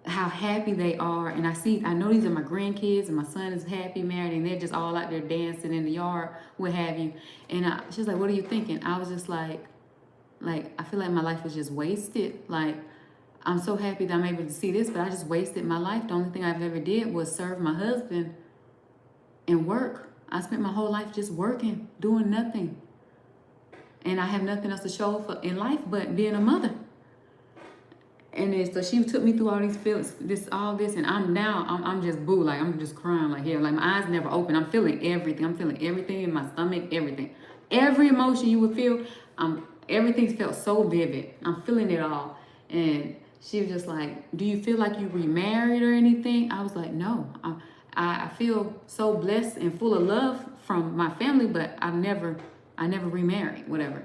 how happy they are. And I know these are my grandkids, and my son is happy married, and they're just all out there dancing in the yard, what have you. And she was like, what are you thinking? I was just like, I feel like my life was just wasted. Like, I'm so happy that I'm able to see this, but I just wasted my life. The only thing I've ever did was serve my husband and work. I spent my whole life just working, doing nothing. And I have nothing else to show for in life but being a mother. And then, so she took me through all these feelings, all this, and I'm just boo, like, I'm just crying, like, here, like, my eyes never open. I'm feeling everything. I'm feeling everything in my stomach, everything. Every emotion you would feel, everything felt so vivid. I'm feeling it all. And she was just like, do you feel like you remarried or anything? I was like, no. I feel so blessed and full of love from my family, but I never remarried, whatever.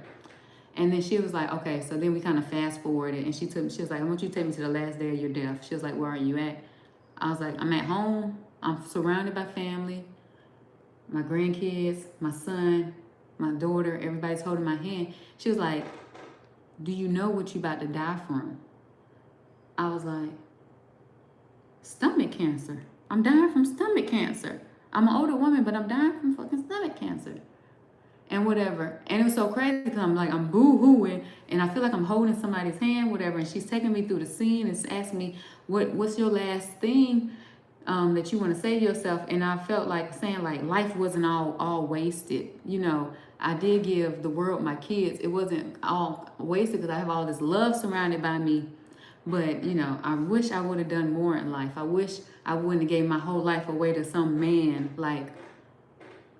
And then she was like, okay, so then we kind of fast forwarded, and she was like, I want you to take me to the last day of your death. She was like, where are you at? I was like, I'm at home. I'm surrounded by family, my grandkids, my son, my daughter, everybody's holding my hand. She was like, do you know what you about to die from? I was like, stomach cancer. I'm dying from stomach cancer. I'm an older woman, but I'm dying from fucking stomach cancer. And whatever. And it was so crazy because I'm boo-hooing and I feel like I'm holding somebody's hand, whatever. And she's taking me through the scene and asking me, what's your last thing that you want to say to yourself? And I felt like saying like life wasn't all wasted. You know, I did give the world my kids. It wasn't all wasted because I have all this love surrounded by me. But, you know, I wish I would have done more in life. I wish I wouldn't have gave my whole life away to some man. Like,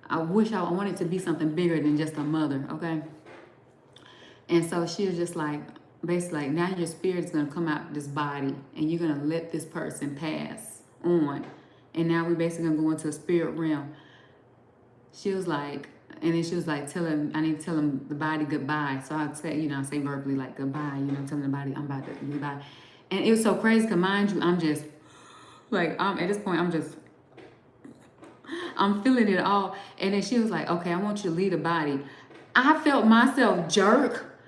I wish I wanted to be something bigger than just a mother, okay? And so she was just like, basically like, now your spirit's going to come out this body and you're going to let this person pass on. And now we basically going to go into a spirit realm. She was like, and then she was like, I need to tell him the body goodbye. So I'd say, you know, I say verbally like goodbye, you know, telling the body I'm about to goodbye. And it was so crazy because mind you, I'm just like, at this point, I'm feeling it all. And then she was like, okay, I want you to leave the body. I felt myself jerk.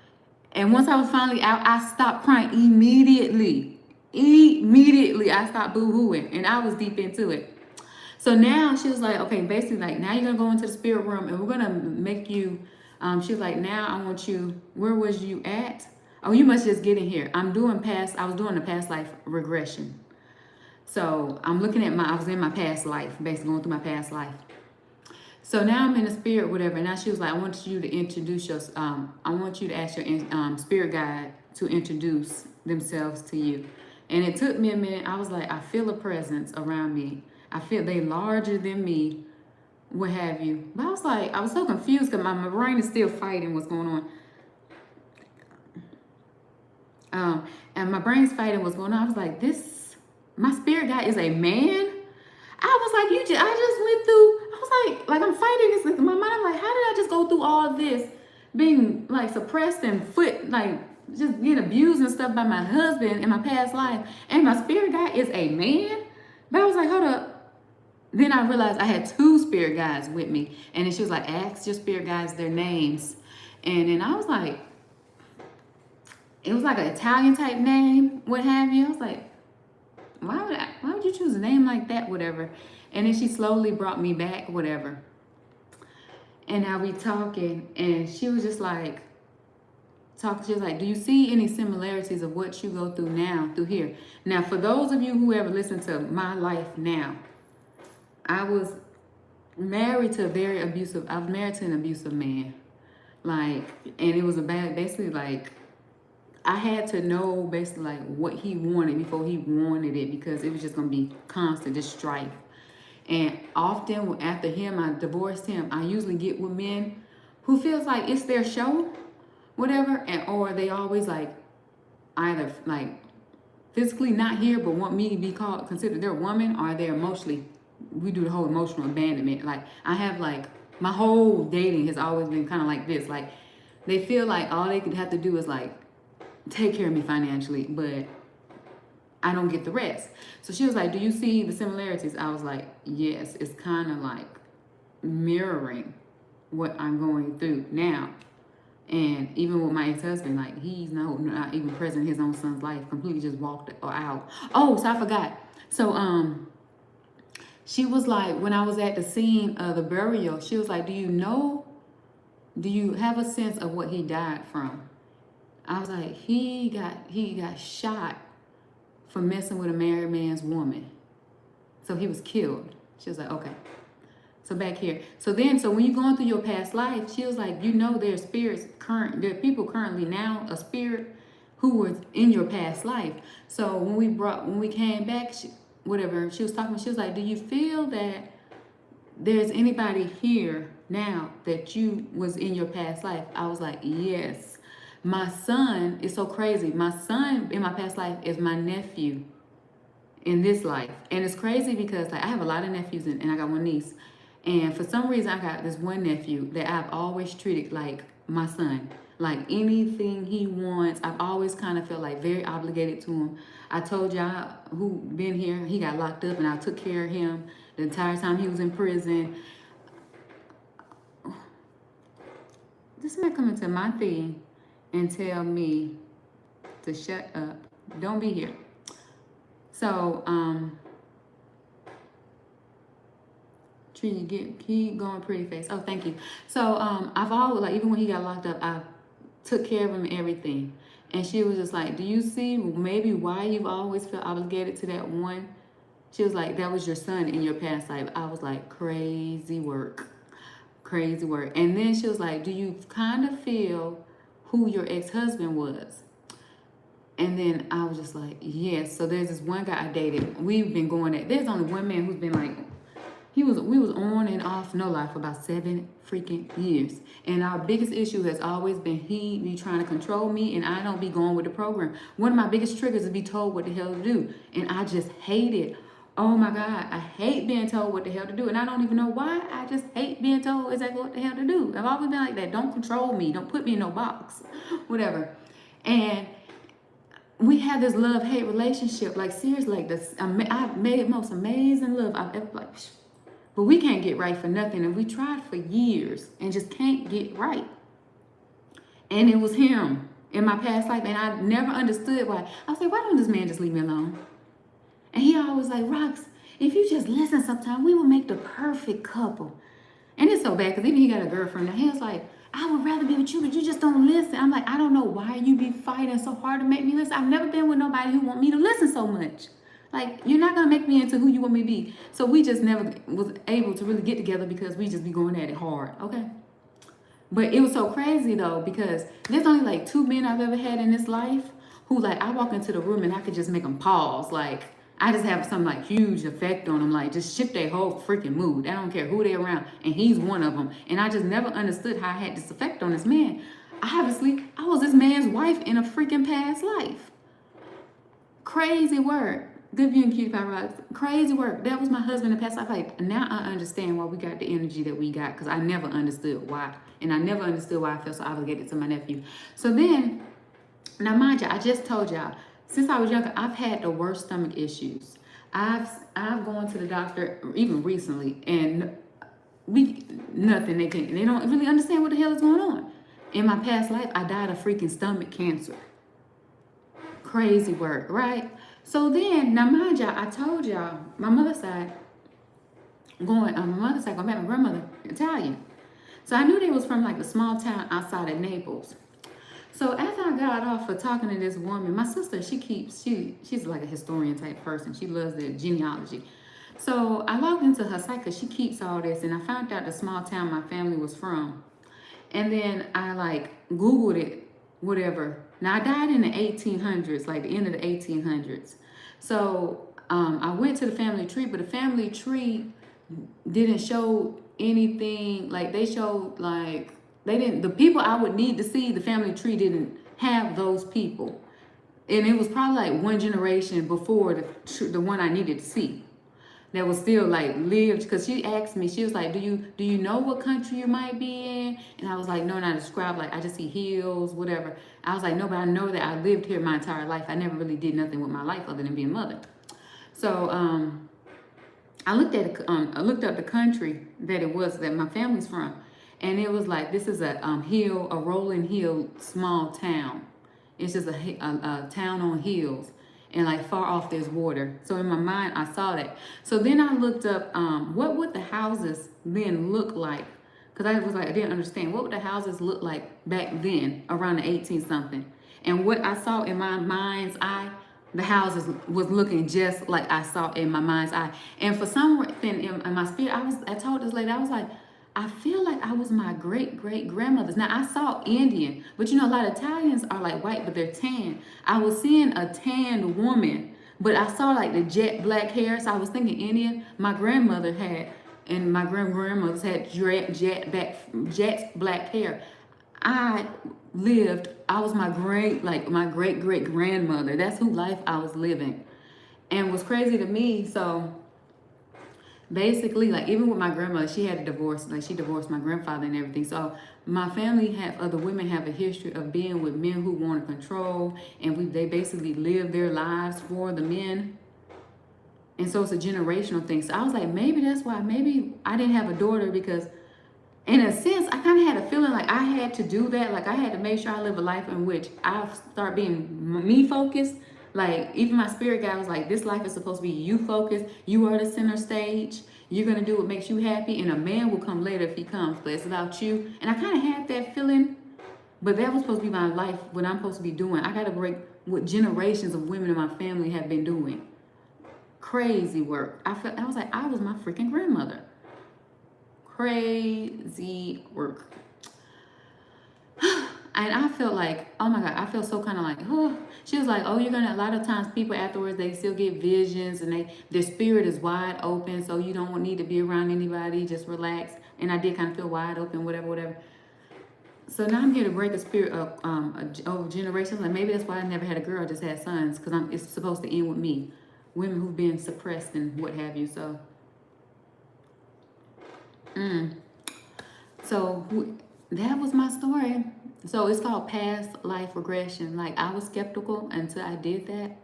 And once I was finally out, I stopped crying immediately. Immediately, I stopped boo-hooing. And I was deep into it. So now she was like, okay, basically like, now you're going to go into the spirit room and we're going to make you, she was like, now I want you, where was you at? Oh, you must just get in here. I was doing the past life regression. So I'm looking at I was in my past life, basically going through my past life. So now I'm in the spirit, whatever. And now she was like, I want you to introduce I want you to ask your spirit guide to introduce themselves to you. And it took me a minute. I was like, I feel a presence around me. I feel they larger than me, what have you. But I was so confused because my brain is still fighting what's going on. And my brain's fighting what's going on. I was like, my spirit guide is a man? I was like, I just went through, I was like I'm fighting this in my mind. I'm like, how did I just go through all this being like suppressed and like just getting abused and stuff by my husband in my past life? And my spirit guide is a man? But I was like, hold up. Then I realized I had 2 spirit guides with me. And then she was like, ask your spirit guides their names. And then I was like, it was like an Italian type name, what have you. I was like, why would you choose a name like that, whatever? And then she slowly brought me back, whatever. And now we talking, and she was just like, she was like, do you see any similarities of what you go through now, through here? Now, for those of you who ever listened to my life now, I was married to an abusive man. Like, and it was basically like, I had to know basically like what he wanted before he wanted it, because it was just going to be constant, just strife. And often after him, I divorced him. I usually get with men who feels like it's their show, whatever, or they always like either like physically not here but want me to be considered their woman, or they're emotionally, we do the whole emotional abandonment. Like I have like, my whole dating has always been kind of like this. Like they feel like all they could have to do is like take care of me financially, but I don't get the rest. So she was like, do you see the similarities? I was like, yes, it's kind of like mirroring what I'm going through now. And even with my ex-husband, like he's not even present in his own son's life, completely just walked out. Oh, so I forgot. So she was like, when I was at the scene of the burial, she was like, do you have a sense of what he died from? I was like, he got shot for messing with a married man's woman. So he was killed. She was like, okay. So back here. So when you're going through your past life, she was like, there's there are people currently now, a spirit who was in your past life. So when we came back, she was talking, she was like, do you feel that there's anybody here now that you was in your past life? I was like, yes. My son is so crazy. My son in my past life is my nephew in this life. And it's crazy because like I have a lot of nephews and I got one niece. And for some reason I got this one nephew that I've always treated like my son. Like anything he wants, I've always kind of felt like very obligated to him. I told y'all who been here, he got locked up and I took care of him the entire time he was in prison. This man come into my thing and tell me to shut up. Don't be here. So, Tree, keep going, pretty face. Oh, thank you. So, I've always, like, even when he got locked up, I took care of him and everything. And she was just like, do you see maybe why you've always felt obligated to that one? She was like, that was your son in your past life. I was like, crazy work. Crazy work. And then she was like, do you kind of feel who your ex-husband was? And then I was just like, yes. So there's this one guy I dated. We've been going at, there's only one man who's been like, we was on and off, no lie, for about 7 freaking years. And our biggest issue has always been he be trying to control me and I don't be going with the program. One of my biggest triggers is be told what the hell to do. And I just hate it. Oh my God, I hate being told what the hell to do. And I don't even know why. I just hate being told exactly what the hell to do. I've always been like that. Don't control me. Don't put me in no box. Whatever. And we have this love-hate relationship. Like seriously, like this. I've made most amazing love I've ever like. But we can't get right for nothing. And we tried for years and just can't get right. And it was him in my past life. And I never understood why. I was like, why don't this man just leave me alone? And he always like, Rox, if you just listen sometime, we will make the perfect couple. And it's so bad because even he got a girlfriend. And he was like, I would rather be with you, but you just don't listen. I'm like, I don't know why you be fighting so hard to make me listen. I've never been with nobody who want me to listen so much. Like, you're not going to make me into who you want me to be. So we just never was able to really get together because we just be going at it hard, okay? But it was so crazy, though, because there's only, like, 2 men I've ever had in this life who, like, I walk into the room and I could just make them pause. Like, I just have some, like, huge effect on them. Like, just shift their whole freaking mood. I don't care who they're around. And he's one of them. And I just never understood how I had this effect on this man. Obviously, I was this man's wife in a freaking past life. Crazy word. Good view and cutie pie rocks. Crazy work. That was my husband in past life. Like, now I understand why we got the energy that we got, because I never understood why. And I never understood why I felt so obligated to my nephew. So then, now mind you, I just told y'all, since I was younger, I've had the worst stomach issues. I've gone to the doctor even recently, and nothing. They don't really understand what the hell is going on. In my past life, I died of freaking stomach cancer. Crazy work, right? So then, now mind y'all, I told y'all, my mother's side, going back, my grandmother, Italian. So I knew they was from like a small town outside of Naples. So after I got off for talking to this woman, my sister, she's like a historian type person. She loves the genealogy. So I logged into her site because she keeps all this, and I found out the small town my family was from. And then I like Googled it, whatever. Now I died in the 1800s, like the end of the 1800s. So I went to the family tree, but the family tree didn't show anything. Like they showed like, the people I would need to see, the family tree didn't have those people. And it was probably like one generation before the one I needed to see. That was still like lived, because she asked me, she was like, do you know what country you might be in? And I was like, no, and I described like I just see hills, whatever. I was like, no, but I know that I lived here my entire life. I never really did nothing with my life other than being a mother. So I looked up the country that it was that my family's from, and it was like, this is a rolling hill, small town. It's just a town on hills. And like far off there's water. So in my mind, I saw that. So then I looked up, what would the houses then look like? Because I was like, I didn't understand. What would the houses look like back then, around the 18 something? And what I saw in my mind's eye, the houses was looking just like I saw in my mind's eye. And for some reason in my spirit, I told this lady, I was like, I feel like I was my great-great-grandmother's. Now, I saw Indian, but you know, a lot of Italians are like white, but they're tan. I was seeing a tanned woman, but I saw like the jet black hair, so I was thinking Indian. My grandmother had, and my grandmothers had jet black hair. I was my great-great-grandmother. That's who life I was living. And what's crazy to me, so basically, like even with my grandmother, she had a divorce. Like she divorced my grandfather and everything. So my family other women have a history of being with men who want to control, and they basically live their lives for the men. And so it's a generational thing. So I was like, maybe that's why. Maybe I didn't have a daughter because, in a sense, I kind of had a feeling like I had to do that. Like I had to make sure I live a life in which I start being me focused. Like, even my spirit guy was like, this life is supposed to be you focused. You are the center stage. You're going to do what makes you happy. And a man will come later if he comes. But it's about you. And I kind of had that feeling. But that was supposed to be my life, what I'm supposed to be doing. I got to break what generations of women in my family have been doing. Crazy work. I was like, I was my freaking grandmother. Crazy work. And I felt like, oh my God, I felt so kind of like, oh. She was like, oh, you're gonna, a lot of times people afterwards, they still get visions and their spirit is wide open. So you don't need to be around anybody, just relax. And I did kind of feel wide open, whatever. So now I'm here to break a spirit of over generations. Like maybe that's why I never had a girl, I just had sons. Because it's supposed to end with me. Women who've been suppressed and what have you. So, that was my story. So it's called past life regression. Like I was skeptical until I did that.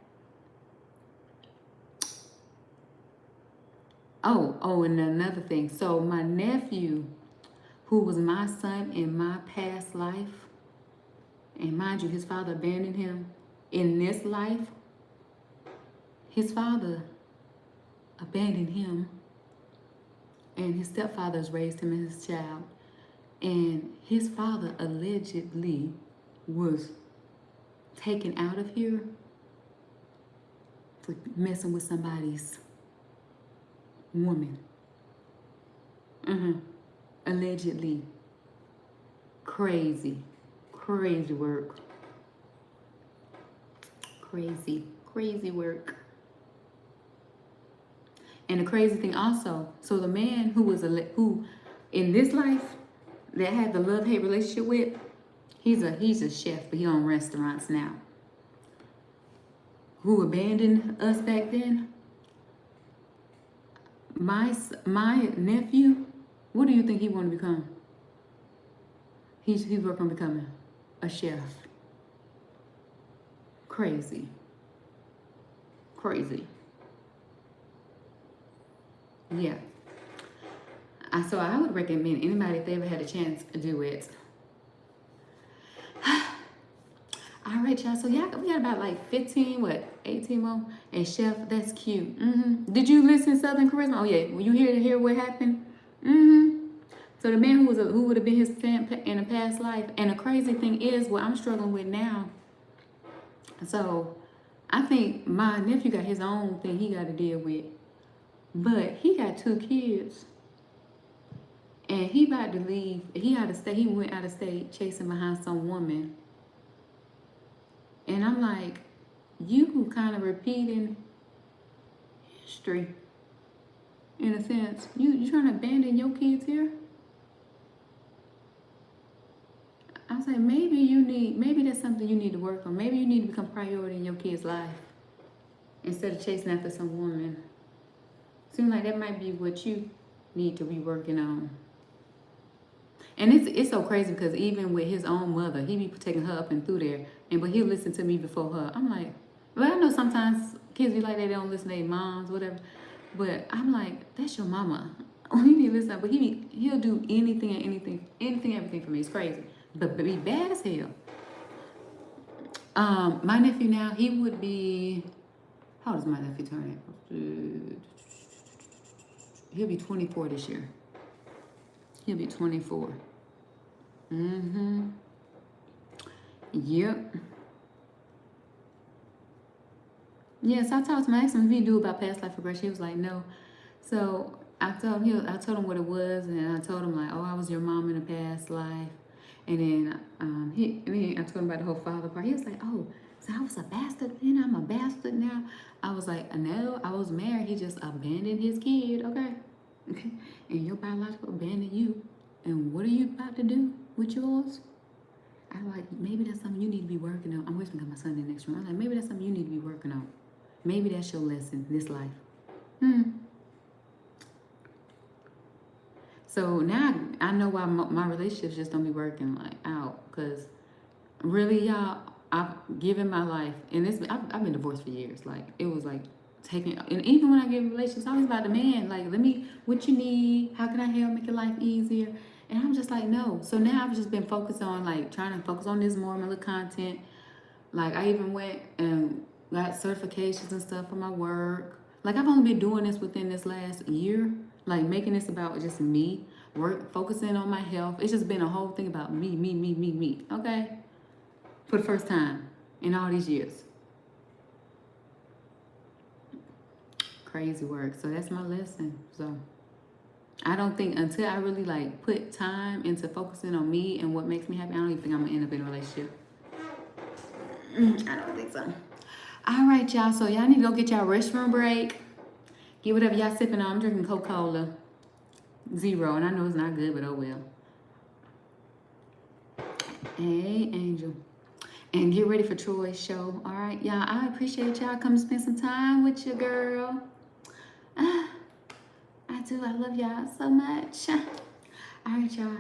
Oh, and another thing. So my nephew, who was my son in my past life, and mind you, his father abandoned him. In this life, his father abandoned him, and his stepfathers raised him as his child. And his father allegedly was taken out of here for messing with somebody's woman. Allegedly. Crazy work. Crazy work. And the crazy thing also, so the man who in this life that I had the love-hate relationship with, he's a chef, but he owns restaurants now. Who abandoned us back then? My nephew, what do you think he wanted to become? He's working on becoming a chef. Crazy. Yeah. So I would recommend anybody, if they ever had a chance, to do it. All right, y'all. So yeah, we got about like 18 more. And chef, that's cute. Did you listen to Southern Charisma? Oh yeah. Were you here to hear what happened? So the man who would have been his fan in a past life. And the crazy thing is, what I'm struggling with now. So I think my nephew got his own thing he got to deal with. But he got 2 kids. And he about to leave. He went out of state chasing behind some woman. And I'm like, you kind of repeating history. In a sense. You trying to abandon your kids here? I was like, maybe that's something you need to work on. Maybe you need to become priority in your kid's life. Instead of chasing after some woman. Seems like that might be what you need to be working on. And it's so crazy because even with his own mother, he be taking her up and through there. But he'll listen to me before her. I'm like, well, I know sometimes kids be like that, they don't listen to their moms, whatever. But I'm like, that's your mama. You need to listen. But he'll do anything, everything for me. It's crazy. But be bad as hell. My nephew now, he would be, how old is my nephew turning? He'll be 24 this year. He'll be 24. Yep. Yes, I talked to him. I asked him if he knew about past life regression. He was like, no. So I told him what it was, and I told him like, oh, I was your mom in a past life. And then I told him about the whole father part. He was like, oh, so I was a bastard, and I'm a bastard now. I was like, no, I was married. He just abandoned his kid, okay? And your biological abandoned you. And what are you about to do with yours? I was like, maybe that's something you need to be working on. I'm waiting to get my son in the next room. I was like, maybe that's something you need to be working on. Maybe that's your lesson this life. So now I know why my relationships just don't be working like out. Because really, y'all, I've given my life, and I've been divorced for years. Like it was like taking, and even when I get in relationships, it's always about the man. Like, what you need? How can I help make your life easier? And I'm just like, no. So now I've just been focused on like trying to focus on this more, my little content. Like I even went and got certifications and stuff for my work. Like, I've only been doing this within this last year, like making this about just me, focusing on my health. It's just been a whole thing about me, okay? For the first time in all these years. Crazy work. So that's my lesson. So I don't think until I really like put time into focusing on me and what makes me happy, I don't even think I'm gonna end up in a relationship. I don't think so. All right, y'all. So y'all need to go get y'all restroom break. Get whatever y'all sipping on. I'm drinking Coca-Cola Zero, and I know it's not good, but oh well. Hey, Angel. And get ready for Troy's show. All right, y'all. I appreciate y'all coming spend some time with your girl. I do. I love y'all so much. All right, y'all.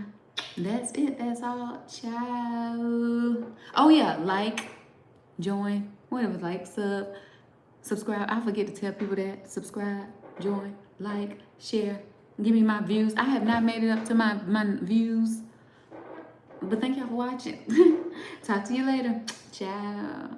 That's it. That's all. Ciao. Oh, yeah. Like, join, whatever. Like, subscribe. I forget to tell people that. Subscribe, join, like, share. Give me my views. I have not made it up to my views. But thank y'all for watching. Talk to you later. Ciao.